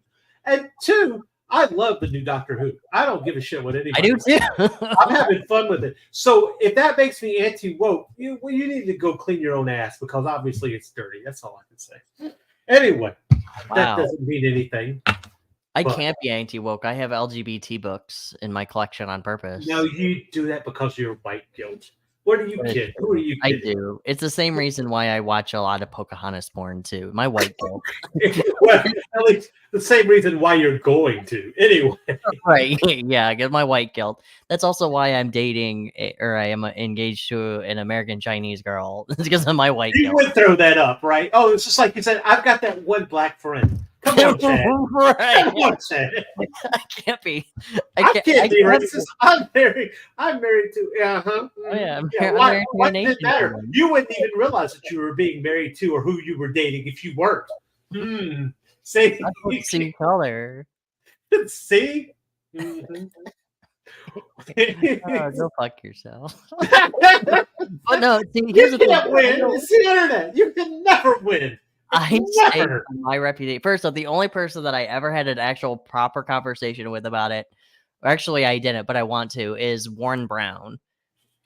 And two, I love the new Doctor Who. I don't give a shit what anybody I do says. too. I'm having fun with it. So if that makes me anti-woke, you need to go clean your own ass because obviously it's dirty. That's all I can say. Anyway, that doesn't mean anything. I can't be anti-woke. I have LGBT books in my collection on purpose. No, you do that because you're white guilt. What are you kidding? Who are you kidding? I do. It's the same reason why I watch a lot of Pocahontas porn too. My white guilt. Well, at least the same reason why you're going to. Anyway. Right. Yeah, I get my white guilt. That's also why I'm dating or I am engaged to an American Chinese girl. It's because of my white guilt. You would throw that up, right? Oh, it's just like you said, I've got that one black friend. Come on, Chad. Right. Come on, Chad. I can't be. I can't be racist. I'm married to. Oh, yeah. What did it matter? You wouldn't even realize that you were being married to or who you were dating if you weren't. See, see color. See. Mm-hmm. Oh, go fuck yourself. But no, see, here's the thing. You can't win. It's the internet. You can never win. I say my reputation. First off, the only person that I ever had an actual proper conversation with about it, or actually I didn't, but I want to, is Warren Brown.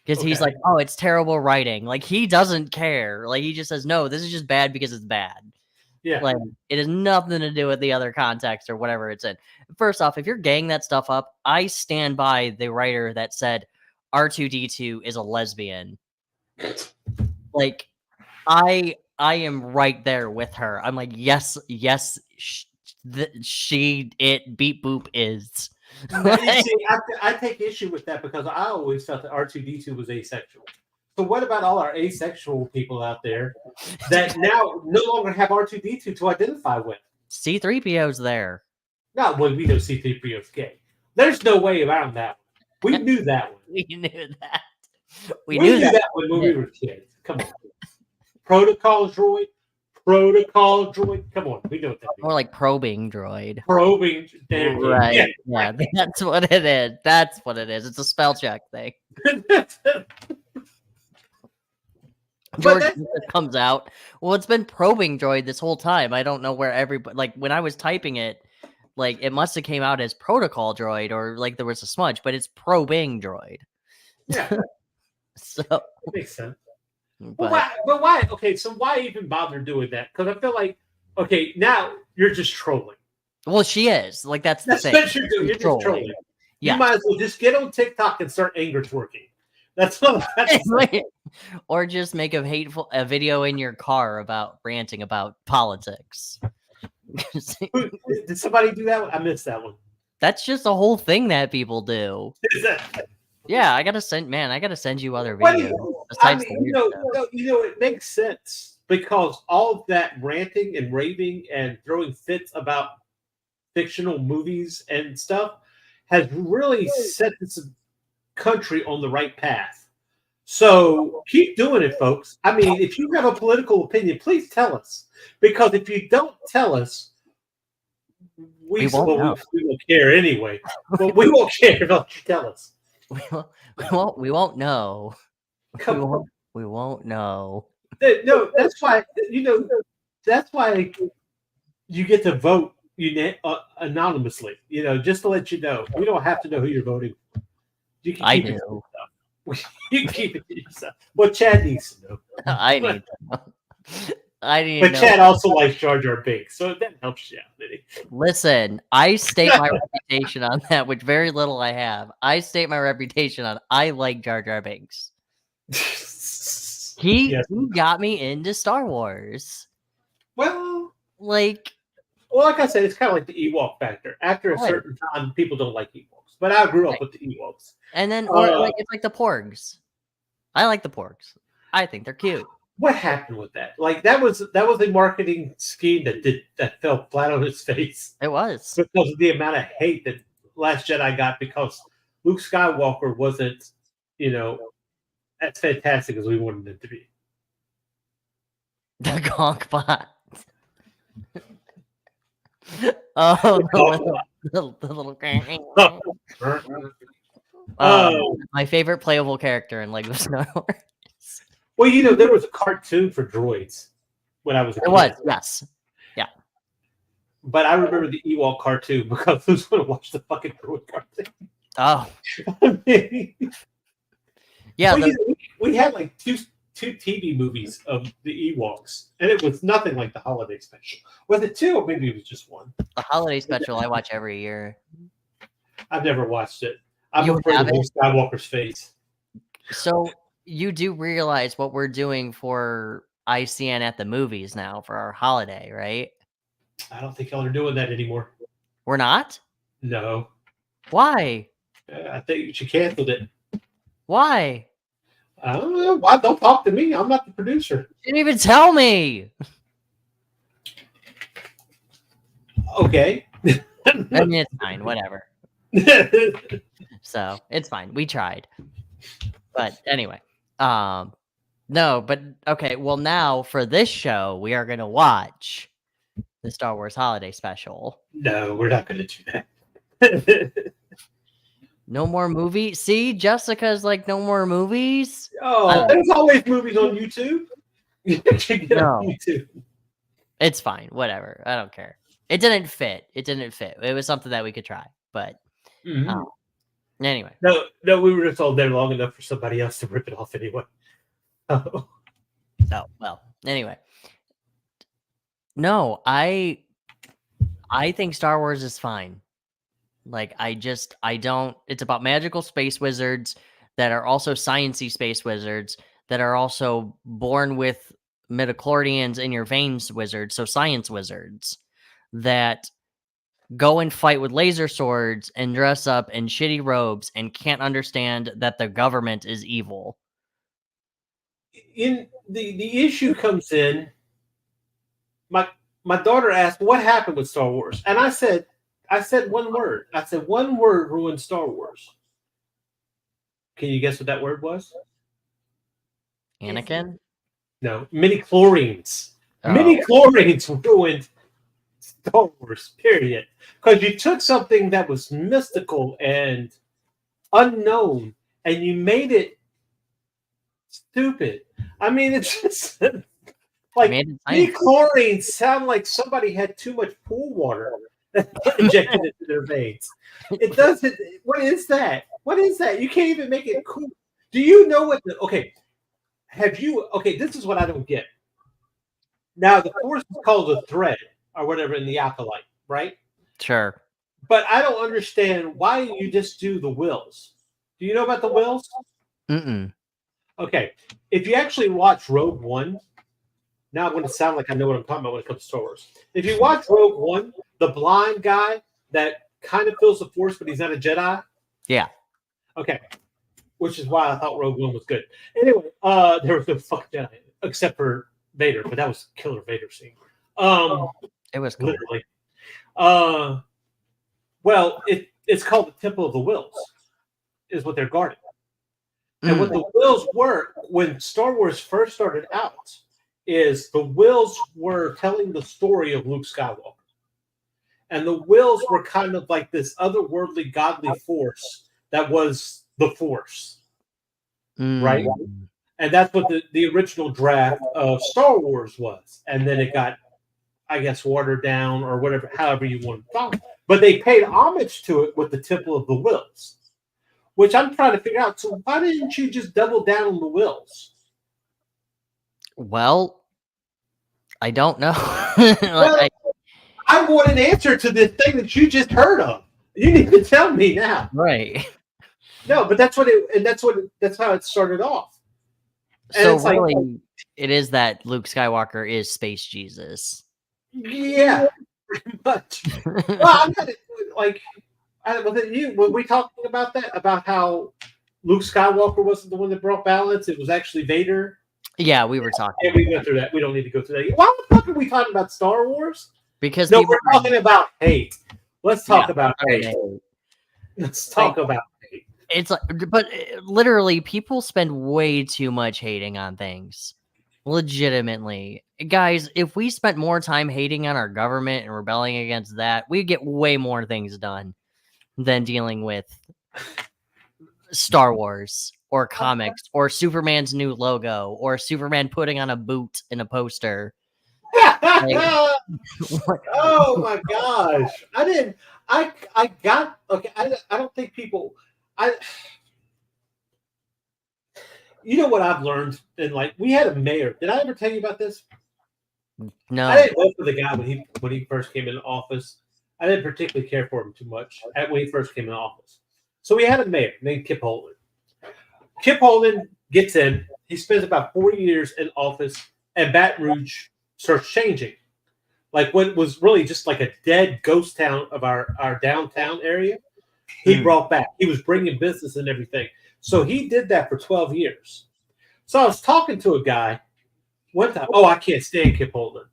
Because he's like, oh, it's terrible writing. Like, he doesn't care. Like, he just says, no, this is just bad because it's bad. Yeah. Like, it has nothing to do with the other context or whatever it's in. First off, if you're ganging that stuff up, I stand by the writer that said R2D2 is a lesbian. Like, I am right there with her. I'm like, yes, beep boop is. See, I take issue with that because I always thought that R2D2 was asexual. So what about all our asexual people out there that now no longer have R2D2 to identify with? C-3PO's there. Not when we know C-3PO's gay. There's no way around that one. We knew that one. We knew that. We knew that when we were kids. Come on. Protocol droid. Come on, we know what that means. More like probing droid. Probing. There right. Yeah, that's what it is. That's what it is. It's a spell check thing. George comes out. Well, it's been probing droid this whole time. I don't know where everybody, like, when I was typing it, like, it must have came out as protocol droid or like there was a smudge, but it's probing droid. Yeah. So that makes sense. But why? Okay, so why even bother doing that? Because I feel like, okay, now you're just trolling. Well, she is. Like, that's the thing. What you're doing. You're just trolling. Yeah. You might as well just get on TikTok and start anger twerking. That's all. Or just make a video in your car about ranting about politics. Did somebody do that one? I missed that one. That's just a whole thing that people do. Is that? Yeah, I gotta send you other videos. I mean, it makes sense because all of that ranting and raving and throwing fits about fictional movies and stuff has really set this country on the right path. So keep doing it, folks. I mean, if you have a political opinion, please tell us. Because if you don't tell us, we won't care anyway. But we won't care if you tell us. We won't know. We won't know. No, that's why that's why you get to vote anonymously. Just to let you know, we don't have to know who you're voting for. You can keep it to yourself. You can keep it to yourself. Well, Chad needs to know. I need to know. But Chad also likes Jar Jar Binks, so that helps you out. Listen, I state my reputation on that, which very little I have. I state my reputation on I like Jar Jar Binks. He got me into Star Wars. Well, like I said, it's kind of like the Ewok factor. After a certain time, people don't like Ewoks. But I grew up with the Ewoks. And then, it's like the Porgs. I like the Porgs. I think they're cute. What happened with that? Like that was a marketing scheme that fell flat on its face. It was because of the amount of hate that Last Jedi got because Luke Skywalker wasn't, as fantastic as we wanted it to be. The Gonk Bot. Oh, the little. My favorite playable character in Lego Star Wars. Well, there was a cartoon for droids when I was a kid. It was, yes. Yeah. But I remember the Ewok cartoon because I was going to watch the fucking droid cartoon. Oh. Yeah. We had like two TV movies of the Ewoks, and it was nothing like the holiday special. Was it two, or maybe it was just one? The holiday special I watch every year. I've never watched it. I'm You afraid of haven't? Luke Skywalker's face. So you do realize what we're doing for ICN at the movies now for our holiday, right? I don't think y'all are doing that anymore. We're not? No. Why? I think she canceled it. Why? I don't know. Why? Don't talk to me. I'm not the producer. You didn't even tell me. Okay. I mean, it's fine. Whatever. So it's fine. We tried. But anyway. No, but okay. Well, now for this show, we are going to watch the Star Wars Holiday Special. No, we're not going to do that. No more movie. See, Jessica's like, no more movies. Oh, there's always movies on YouTube. No. YouTube. It's fine. Whatever. I don't care. It didn't fit. It was something that we could try. But anyway. No, we were just all there long enough for somebody else to rip it off anyway. Oh, well. Anyway. No, I think Star Wars is fine. Like, I don't, it's about magical space wizards that are also science-y space wizards that are also born with midichlorians in your veins wizards, so science wizards that go and fight with laser swords and dress up in shitty robes and can't understand that the government is evil. In the issue comes in, my daughter asked, what happened with Star Wars? And I said one word. I said, one word ruined Star Wars. Can you guess what that word was? Anakin? No, midichlorians. Oh. Midichlorians ruined Star Wars, period. Because you took something that was mystical and unknown and you made it stupid. I mean, it's just like midichlorians sound like somebody had too much pool water injected into their veins. It doesn't. What is that? What is that? You can't even make it cool. Do you know what okay. This is what I don't get. Now, the Force is called a thread or whatever in the Acolyte, right? Sure. But I don't understand why you just do the wills. Do you know about the wills? Mm-mm. Okay. If you actually watch Rogue One, now I'm going to sound like I know what I'm talking about when it comes to Star Wars. If you watch Rogue One, the blind guy that kind of feels the Force, but he's not a Jedi. Yeah. Okay. Which is why I thought Rogue One was good. Anyway, there was no fucking Jedi except for Vader, but that was killer Vader scene. It was cool. Literally. Well, it's called the Temple of the Wills, is what they're guarding. And what the wills were when Star Wars first started out is the wills were telling the story of Luke Skywalker. And the wills were kind of like this otherworldly godly force that was the Force. Right? And that's what the original draft of Star Wars was. And then it got, I guess, watered down or whatever, however you want to call it. But they paid homage to it with the Temple of the Wills, which I'm trying to figure out. So why didn't you just double down on the wills? Well, I don't know. I want an answer to this thing that you just heard of. You need to tell me now. Right. No, but that's how it started off. And so it's really, like, it is that Luke Skywalker is Space Jesus. Yeah, pretty much. Well, I'm not like. Were we talking about that? About how Luke Skywalker wasn't the one that brought balance? It was actually Vader. Yeah, we were talking. And we went through that. We don't need to go through that. Why the fuck are we talking about Star Wars? Because we're talking about hate. Let's talk about hate. Okay. Let's talk about hate. It's like, but literally, people spend way too much hating on things. Legitimately, guys, if we spent more time hating on our government and rebelling against that, we'd get way more things done than dealing with Star Wars. or comics or Superman's new logo or Superman putting on a boot in a poster. Oh my gosh! I got okay. I don't think people. I. You know what I've learned? And like we had a mayor. Did I ever tell you about this? No. I didn't vote for the guy when he first came into office. I didn't particularly care for him too much when he first came into office. So we had a mayor named Kip Holden. Kip Holden gets in. He spends about 4 years in office, and Baton Rouge starts changing. Like what was really just like a dead ghost town of our downtown area, he brought back. He was bringing business and everything. So he did that for 12 years. So I was talking to a guy one time. Oh, I can't stand Kip Holden.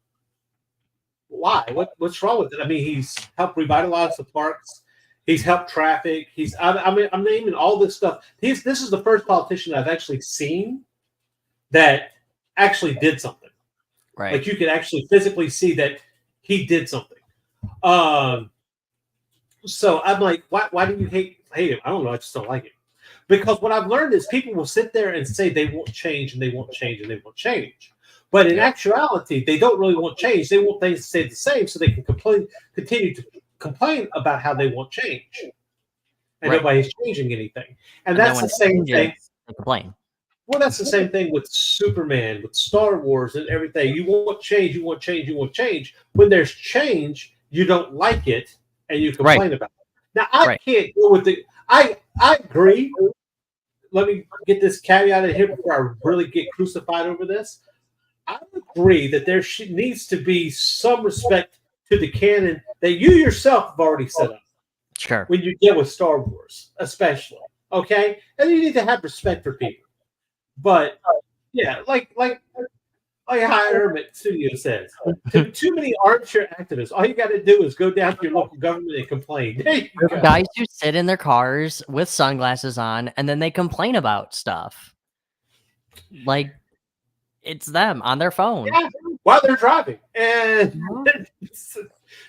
Why? What's wrong with it? I mean, he's helped revitalize the parks. He's helped traffic. I'm naming all this stuff. This is the first politician I've actually seen that actually did something. Right. Like you could actually physically see that he did something. So I'm like, why do you hate him? I don't know. I just don't like him. Because what I've learned is people will sit there and say they won't change and they won't change and they won't change. But in actuality, they don't really want change. They want things to stay the same so they can continue to complain about how they want change. And nobody's changing anything. And that's the same thing. They complain. Well, that's the same thing with Superman, with Star Wars and everything. You want change, you want change, you want change. When there's change, you don't like it and you complain about it. Now, I can't go with the... I agree. Let me get this caveat in here before I really get crucified over this. I agree that there needs to be some respect to the canon that you yourself have already set up. Sure. When you deal with Star Wars, especially. Okay? And you need to have respect for people. But, yeah, like High Hermit Studio says, too many armchair activists. All you got to do is go down to your local government and complain. Guys who sit in their cars with sunglasses on, and then they complain about stuff. Like, it's them on their phone. Yeah, while they're driving. And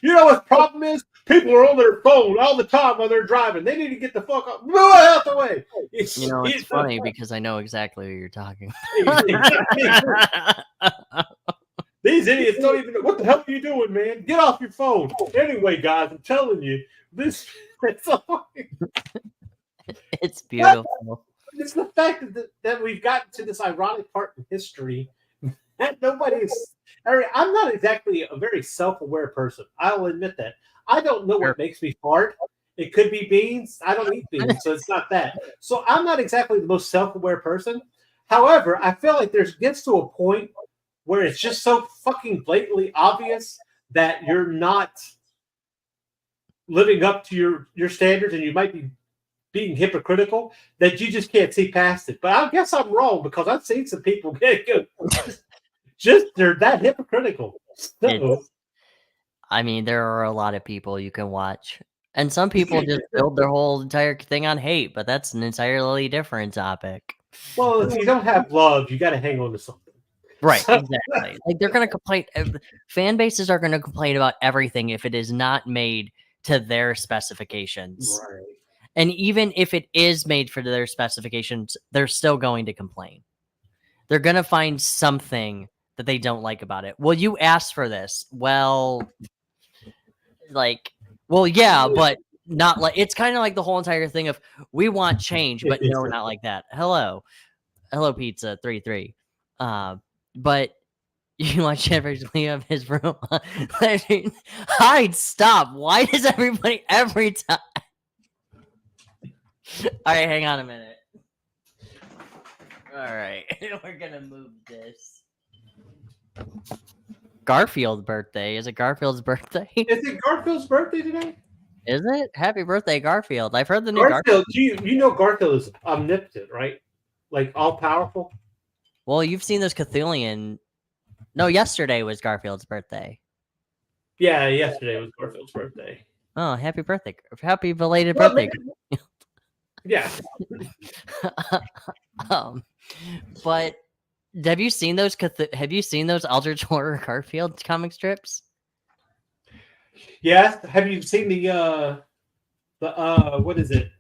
you know what the problem is? People are on their phone all the time while they're driving. They need to get the fuck up. Move out the way. You know, it's funny because I know exactly what you're talking These idiots don't even know. What the hell are you doing, man? Get off your phone. Anyway, guys, I'm telling you, it's beautiful. It's the fact that we've gotten to this ironic part in history that nobody's... I'm not exactly a very self-aware person. I'll admit that. I don't know what makes me fart. It could be beans. I don't eat beans, so it's not that. So I'm not exactly the most self-aware person. However, I feel like there's gets to a point where it's just so fucking blatantly obvious that you're not living up to your standards and you might be being hypocritical that you just can't see past it. But I guess I'm wrong because I've seen some people get good. They're that hypocritical. So, I mean, there are a lot of people you can watch. And some people just build their whole entire thing on hate, but that's an entirely different topic. Well, if you don't have love, you got to hang on to something. Right, exactly. Like they're going to complain. Fan bases are going to complain about everything if it is not made to their specifications. Right. And even if it is made for their specifications, they're still going to complain. They're going to find something that they don't like about it. Well, you asked for this. Well, yeah, but not like... It's kind of like the whole entire thing of we want change, but no, not like that. Hello, Pizza 33. But you want Jeffrey's leave of his room. Hide, stop. Why does everybody every time? All right, hang on a minute. All right, we're gonna move this. Garfield's birthday. Is it Garfield's birthday? Is it Garfield's birthday today? Is it? Happy birthday, Garfield. I've heard the new Garfield. You know Garfield is omnipotent, right? Like all powerful. Well, you've seen this Cthulian. No, yesterday was Garfield's birthday. Yeah, yesterday was Garfield's birthday. Oh, happy birthday. Happy belated birthday. Yeah. But have you seen those Eldritch Horror Garfield comic strips? Yeah. Have you seen the what is it?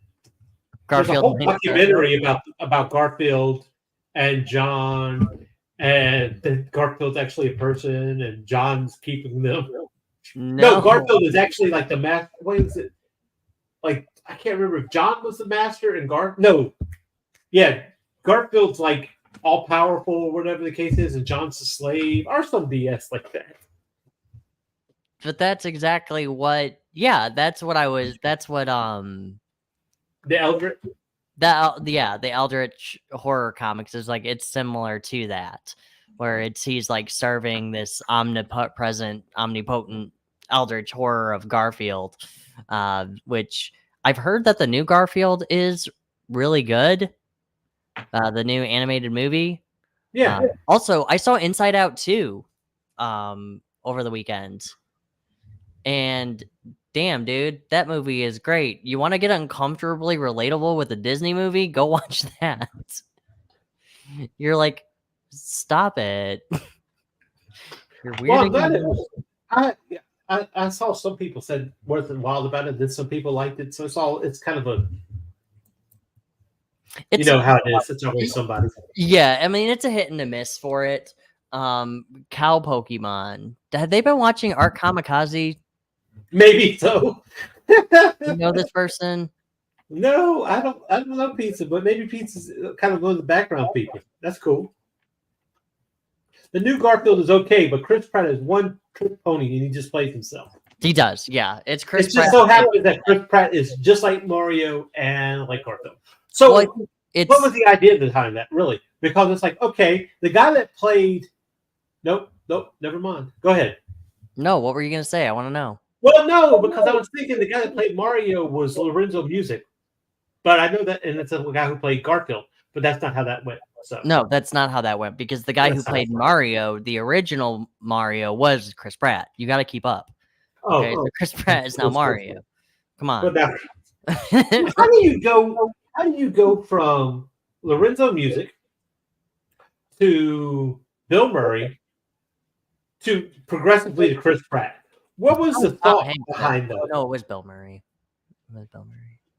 There's a Garfield. whole documentary about Garfield and John, and that Garfield's actually a person, and John's keeping them. No, Garfield is actually like the master. What is it? Like, I can't remember if John was the master and Garfield's like all powerful or whatever the case is, and John's the slave or some BS like that. But that's exactly what. Yeah, that's what the Eldritch. The Eldritch horror comics is like, it's similar to that, where he's like serving this omnipotent Eldritch horror of Garfield, which I've heard that the new Garfield is really good. The new animated movie. Yeah. Also, I saw Inside Out 2 over the weekend. And damn, dude, that movie is great. You want to get uncomfortably relatable with a Disney movie? Go watch that. You're like, stop it. You're weird. I saw some people said worth and wild about it. Then some people liked it. So it's kind of a. You know how it is. It's always somebody. Yeah, I mean, it's a hit and a miss for it. Cow Pokemon. Have they been watching Art Kamikaze? Maybe so. You know this person? No, I don't love pizza, but maybe pizza's kind of one of the background people. That's cool. The new Garfield is okay, but Chris Pratt is one trick pony and he just plays himself. He does, yeah. It's Chris Pratt. Just so happens that Chris Pratt is just like Mario and like Garfield. So what was the idea behind that, really? Because it's like, okay, the guy that played Nope, never mind. Go ahead. No, what were you gonna say? I want to know. Well, no, because I was thinking the guy that played Mario was Lorenzo Music. But I know that, and it's the guy who played Garfield, but that's not how that went. So no, that's not how that went, because the guy who played Mario, the original Mario, was Chris Pratt. You got to keep up. Okay, so Chris Pratt is now Mario. Come on. How do you go from Lorenzo Music to Bill Murray to progressively to Chris Pratt? What was the thought behind that? No, it was Bill Murray.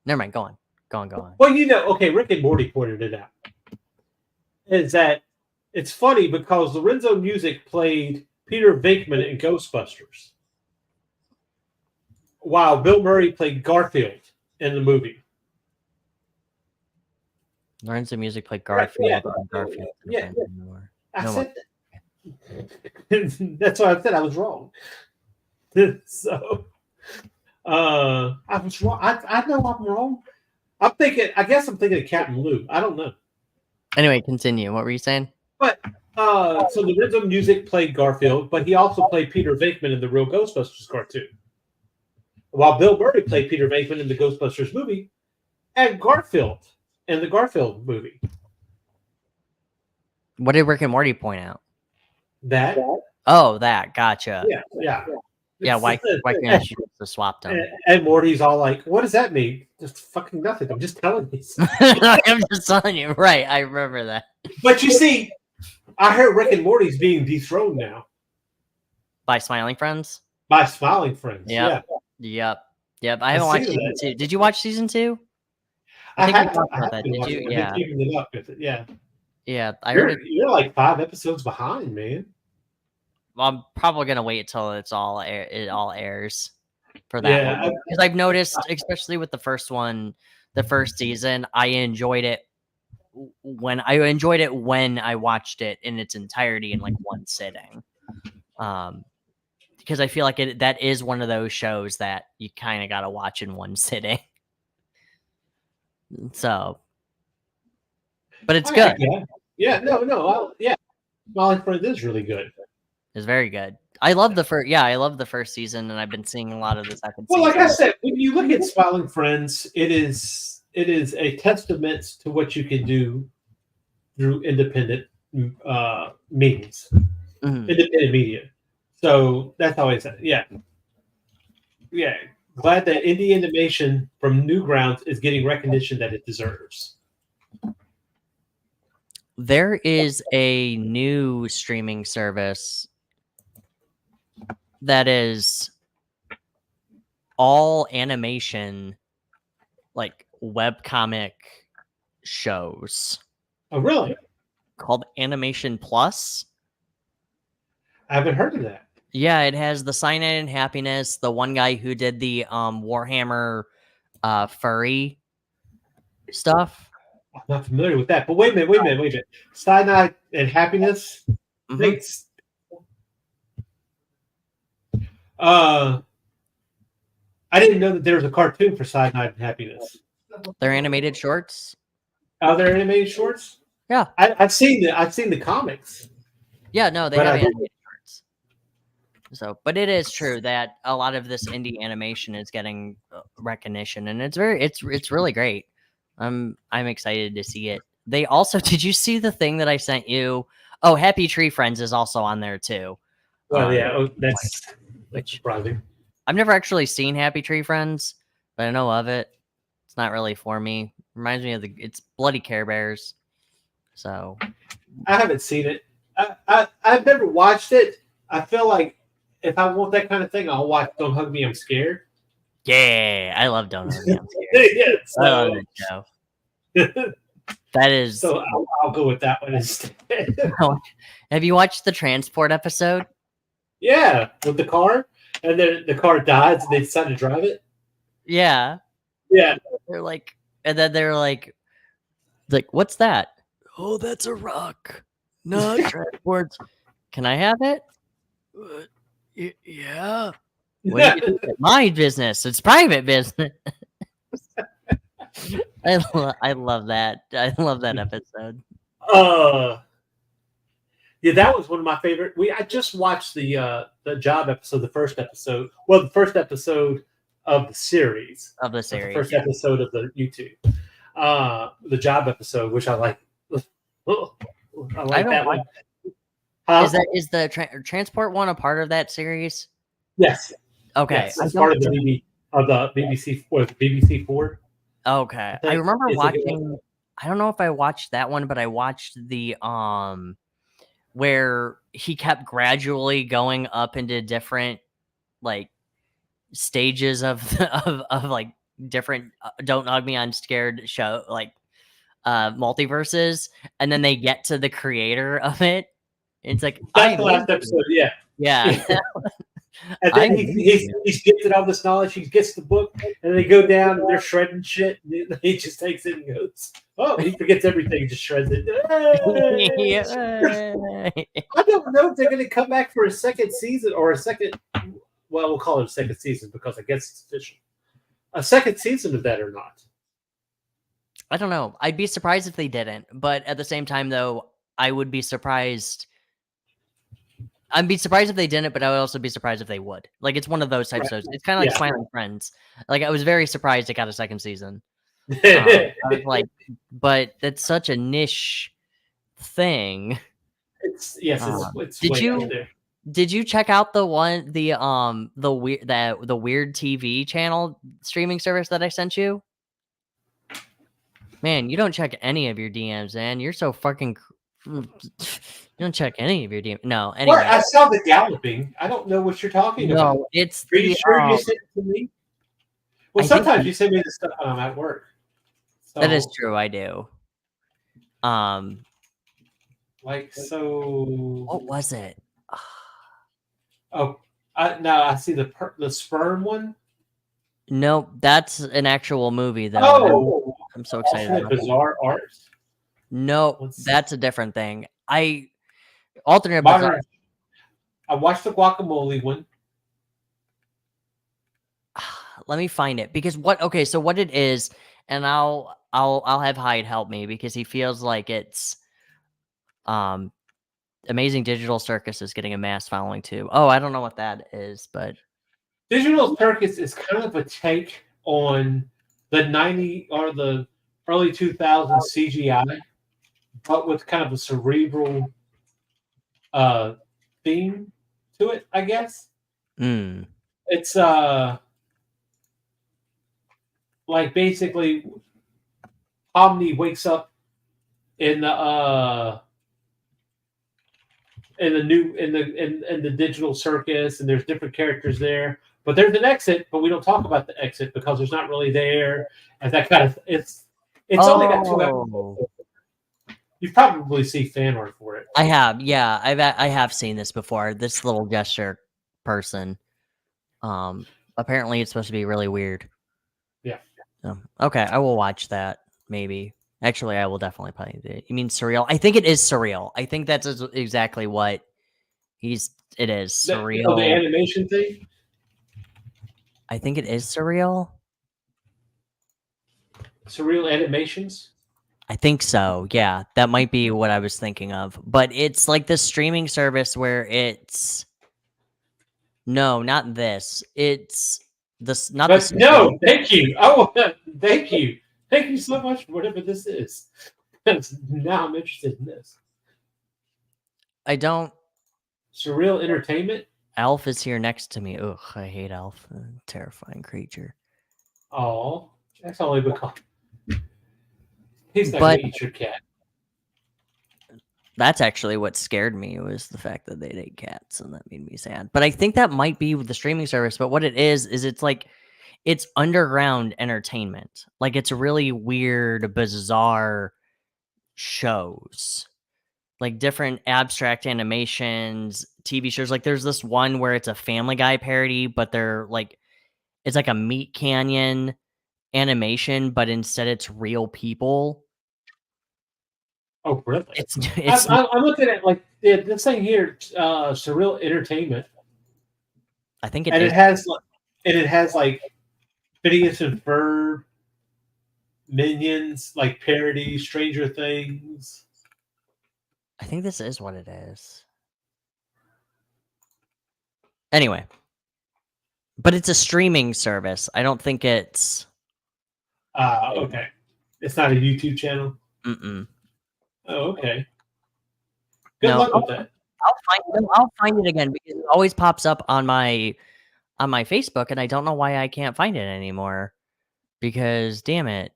Never mind. Go on. Well, Rick and Morty pointed it out. Is that it's funny because Lorenzo Music played Peter Venkman in Ghostbusters, while Bill Murray played Garfield in the movie. Lorenzo Music played Garfield. Yeah. I said that. That's why I said I was wrong. So I was wrong. I know I'm wrong. I guess I'm thinking of Captain Lou. I don't know. Anyway, continue. What were you saying? But so Lorenzo Music played Garfield, but he also played Peter Venkman in the real Ghostbusters cartoon. While Bill Murray played Peter Venkman in the Ghostbusters movie, and Garfield in the Garfield movie. What did Rick and Morty point out? That. Oh, that. Gotcha. Yeah. Yeah, why can't you just swap them? And Morty's all like, what does that mean? Just fucking nothing. I'm just telling you. I'm just telling you. Right, I remember that. But you see, I heard Rick and Morty's being dethroned now. By Smiling Friends? By Smiling Friends, Yep. I haven't watched season 2. Did you watch season 2? I think we talked about that. Did you? Yeah. Keeping it up with it. Yeah. Yeah, I heard it. You're like 5 episodes behind, man. Well, I'm probably gonna wait till it all airs for that one. Because I've noticed, especially with the first one, the first season, I enjoyed it when I watched it in its entirety in like one sitting. Because I feel like that is one of those shows that you kind of gotta watch in one sitting. So, but it's good. Smiling Friends is really good. It's very good. I love the first. Yeah, I love the first season, and I've been seeing a lot of the second. Well, like I said, when you look at Smiling Friends, it is a testament to what you can do through independent means, independent media. So that's always yeah. Glad that indie animation from Newgrounds is getting recognition that it deserves. There is a new streaming service that is all animation, like webcomic shows Oh, really? called Animation Plus. I haven't heard of that. Yeah, it has the Cyanide and Happiness, the one guy who did the Warhammer furry stuff. I'm not familiar with that. But wait a minute. Cyanide and Happiness. Thanks. I didn't know that there was a cartoon for Cyanide and Happiness. They're animated shorts. Are there animated shorts? Yeah, I've seen the comics. Yeah, no, they have animated shorts. So, but it is true that a lot of this indie animation is getting recognition, and it's really great. I'm excited to see it. They also, did you see the thing that I sent you? Oh, Happy Tree Friends is also on there too. Well, yeah, that's surprising. I've never actually seen Happy Tree Friends, but I know of it. It's not really for me. Reminds me of it's Bloody Care Bears. So I haven't seen it. I've never watched it. I feel like if I want that kind of thing, I'll watch Don't Hug Me, I'm Scared. Yeah, I love Don't Hug Me, I'm Scared. Yeah, so, I love that show. That is. So I'll go with that one instead. Have you watched the Transport episode? Yeah, with the car, and then the car dies, and they decide to drive it. Yeah. They're like, and then they're like, what's that? Oh, that's a rock. Not transport. Can I have it? Yeah. What do you think? My business. It's private business. I love that. I love that episode. Yeah, that was one of my favorite. I just watched the Job episode, the first episode. Well, the first episode of the series. The first episode of the YouTube. The Job episode, which I like. I like that one. Is the Transport one a part of that series? Yes. Okay. Yes, it's part of the BBC BBC Four. Okay. I remember watching. I don't know if I watched that one, but I watched the where he kept gradually going up into different like stages of like different Don't Hug Me, I'm Scared show like multiverses, and then they get to the creator of it. It's like that's the last episode. Yeah. And then he's gifted all this knowledge. He gets the book, and they go down and they're shredding shit. And he just takes it and goes, "Oh, he forgets everything, just shreds it." I don't know if they're going to come back for a second season or a second. Well, we'll call it a second season because I guess it's official. A second season of that or not? I don't know. I'd be surprised if they didn't, but at the same time, though, I would be surprised. I'd be surprised if they didn't, but I would also be surprised if they would. Like, it's one of those types of. It's kind of like Smiling Friends. Like, I was very surprised it got a second season. I was like, but that's such a niche thing. It's did you check out the weird TV channel streaming service that I sent you? Man, you don't check any of your DMs, man. You're so fucking. You don't check any of your DMs. No, anyway. Well, I saw the galloping. I don't know what you're talking about. No, it's. Are you sure you sent it to me? Well, sometimes you send me the stuff when I'm at work. So, that is true. I do. Like so. What was it? Oh, I see the sperm one. No, that's an actual movie though. Oh, I'm so excited. Bizarre Art. No, that's a different thing. Alternate. I watched the Guacamole one. Let me find it because so what it is, and I'll have Hyde help me because he feels like it's Amazing Digital Circus is getting a mass following too. Oh, I don't know what that is, but Digital Circus is kind of a take on the 90 or the early 2000s CGI, but with kind of a cerebral theme to it, I guess. It's like basically Omni wakes up in the digital circus, and there's different characters there, But there's an exit, but we don't talk about the exit because there's not really there, and that kind of it's only got 2 episodes. You probably see fan art for it. I have, yeah, I have seen this before. This little gesture person. Apparently it's supposed to be really weird. Yeah. Okay, I will watch that. Maybe. Actually, I will definitely play it. You mean surreal? I think it is surreal. I think that's exactly what it is surreal. The animation thing. I think it is surreal. Surreal animations. I think so. Yeah, that might be what I was thinking of. But it's like this streaming service where it's no, not this. It's this. Not but this. No, thank you. Oh, thank you. Thank you so much for whatever this is. Now I'm interested in this. I don't. Surreal entertainment. Elf is here next to me. Ugh, I hate Elf. Terrifying creature. Oh, that's only because he's not going to eat your cat. That's actually what scared me, was the fact that they ate cats, and that made me sad. But I think that might be the streaming service. But what it is it's like it's underground entertainment. Like it's really weird, bizarre shows. Like different abstract animations, TV shows. Like there's this one where it's a Family Guy parody, but it's like a Meat Canyon animation, but instead it's real people. Oh, really? It's I'm looking at like this thing here, surreal entertainment. I think it and is. It has like Phineas and Ferb, Minions, like parody, Stranger Things. I think this is what it is. Anyway, but it's a streaming service. I don't think it's. Okay. It's not a YouTube channel. Mm-mm. Oh, okay. Good luck with that. I'll find it again because it always pops up on my Facebook, and I don't know why I can't find it anymore. Because damn it.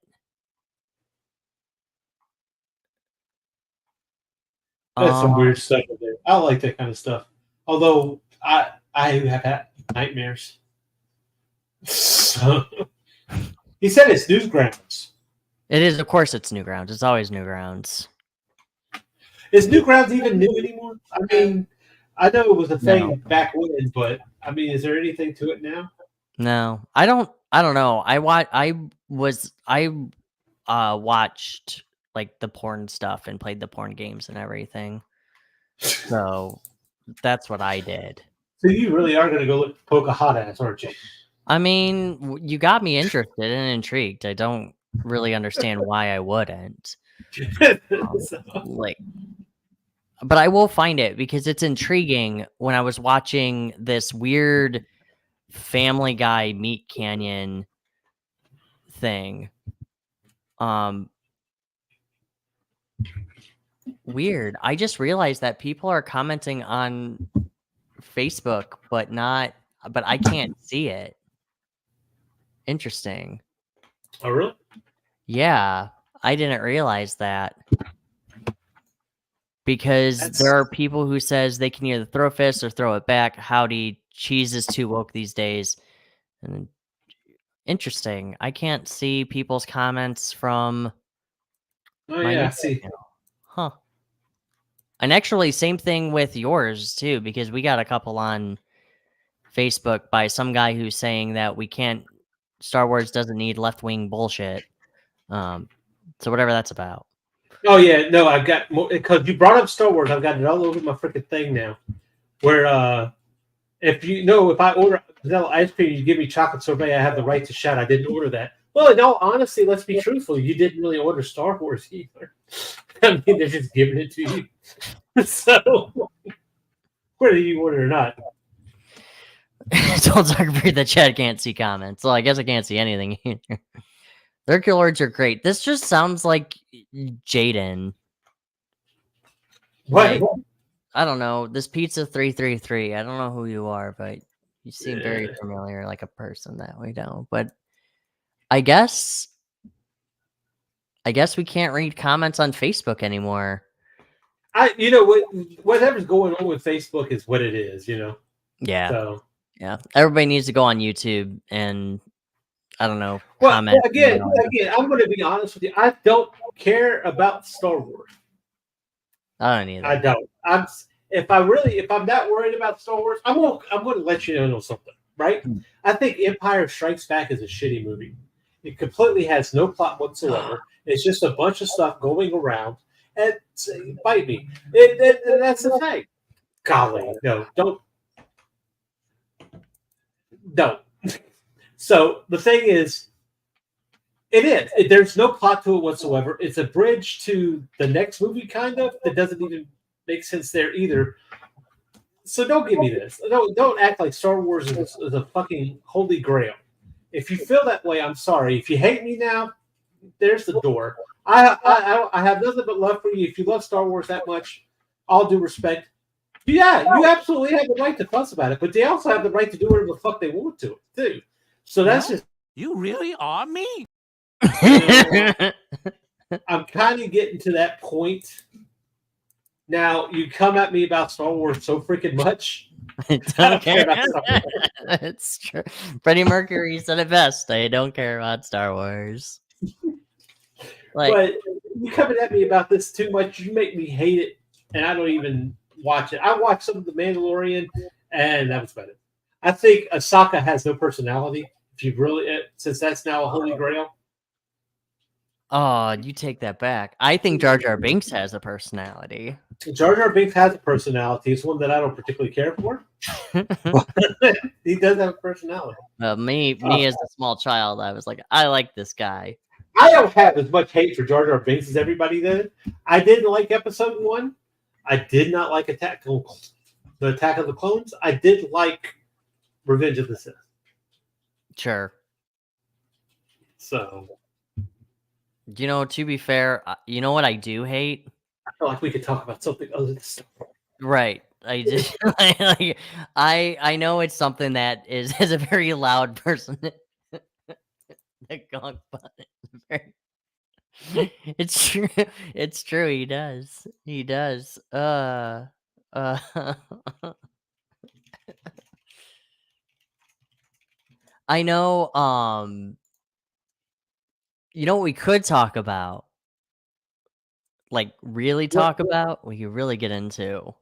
That's some weird stuff in there. I like that kind of stuff. Although I have had nightmares. So, he said it's Newsgrounds. It is, of course, it's Newgrounds. It's always Newgrounds. Is Newgrounds even new anymore? I mean, I know it was a thing back when, but I mean, is there anything to it now? No, I don't know. I watched like the porn stuff and played the porn games and everything. So that's what I did. So you really are going to go poke a hot ass, aren't you? I mean, you got me interested and intrigued. I don't really understand why I wouldn't. But I will find it because it's intriguing. When I was watching this weird Family Guy Meat Canyon thing, weird. I just realized that people are commenting on Facebook, but I can't see it. Interesting. Oh, really? Yeah, I didn't realize that. Because there are people who says they can either throw fists or throw it back. Howdy, cheese is too woke these days. And interesting. I can't see people's comments from. Oh yeah, I see. Channel. Huh. And actually, same thing with yours too, because we got a couple on Facebook by some guy who's saying that Star Wars doesn't need left-wing bullshit. So whatever that's about. Oh yeah, no, I've got more because you brought up Star Wars. I've got it all over my freaking thing now. Where if I order vanilla ice cream, you give me chocolate sorbet, I have the right to shout. I didn't order that. Well, in all honesty, let's be truthful. You didn't really order Star Wars either. I mean, they're just giving it to you. So, whether you order or not. Don't talk about the chat can't see comments. Well, I guess I can't see anything either. Their lords are great. This just sounds like Jaden. What? Like, I don't know. This pizza 333. I don't know who you are, but you seem very familiar, like a person that we know. But I guess we can't read comments on Facebook anymore. Whatever's going on with Facebook is what it is, Yeah. So Yeah, everybody needs to go on YouTube and I don't know, Well, comment. again, I'm going to be honest with you. I don't care about Star Wars. I don't either. I don't. If I'm not worried about Star Wars, I'm going to let you know something, right? I think Empire Strikes Back is a shitty movie. It completely has no plot whatsoever. It's just a bunch of stuff going around. And bite me. And that's the thing. Golly, no, don't. So the thing is, there's no plot to it whatsoever. It's a bridge to the next movie, kind of, that doesn't even make sense there either. So don't give me this. Don't act like Star Wars is a fucking holy grail. If you feel that way, I'm sorry. If you hate me now, there's the door. I have nothing but love for you. If you love Star Wars that much, all due respect, yeah, you absolutely have the right to fuss about it. But they also have the right to do whatever the fuck they want to too. So that's just. You really are mean. I'm kind of getting to that point. Now, you come at me about Star Wars so freaking much. I don't care about Star Wars. It's true. Freddie Mercury said it best. I don't care about Star Wars. But you coming at me about this too much, you make me hate it, and I don't even watch it. I watched some of The Mandalorian, and that was better. I think Ahsoka has no personality. If you really, since that's now a holy grail. Oh, you take that back. I think Jar Jar Binks has a personality. Jar Jar Binks has a personality. It's one that I don't particularly care for. He does have a personality. Me as a small child, I was like, I like this guy. I don't have as much hate for Jar Jar Binks as everybody did. I didn't like Episode 1. I did not like the Attack of the Clones. I did like Revenge of the Sith. Sure. So, to be fair, you know what I do hate? I feel like we could talk about something other than Star Wars. Right. I just I know it's something that is a very loud person. The gong button. It's true. It's true. He does. He does. I know. What we could talk about? Like really talk about? We could really get into.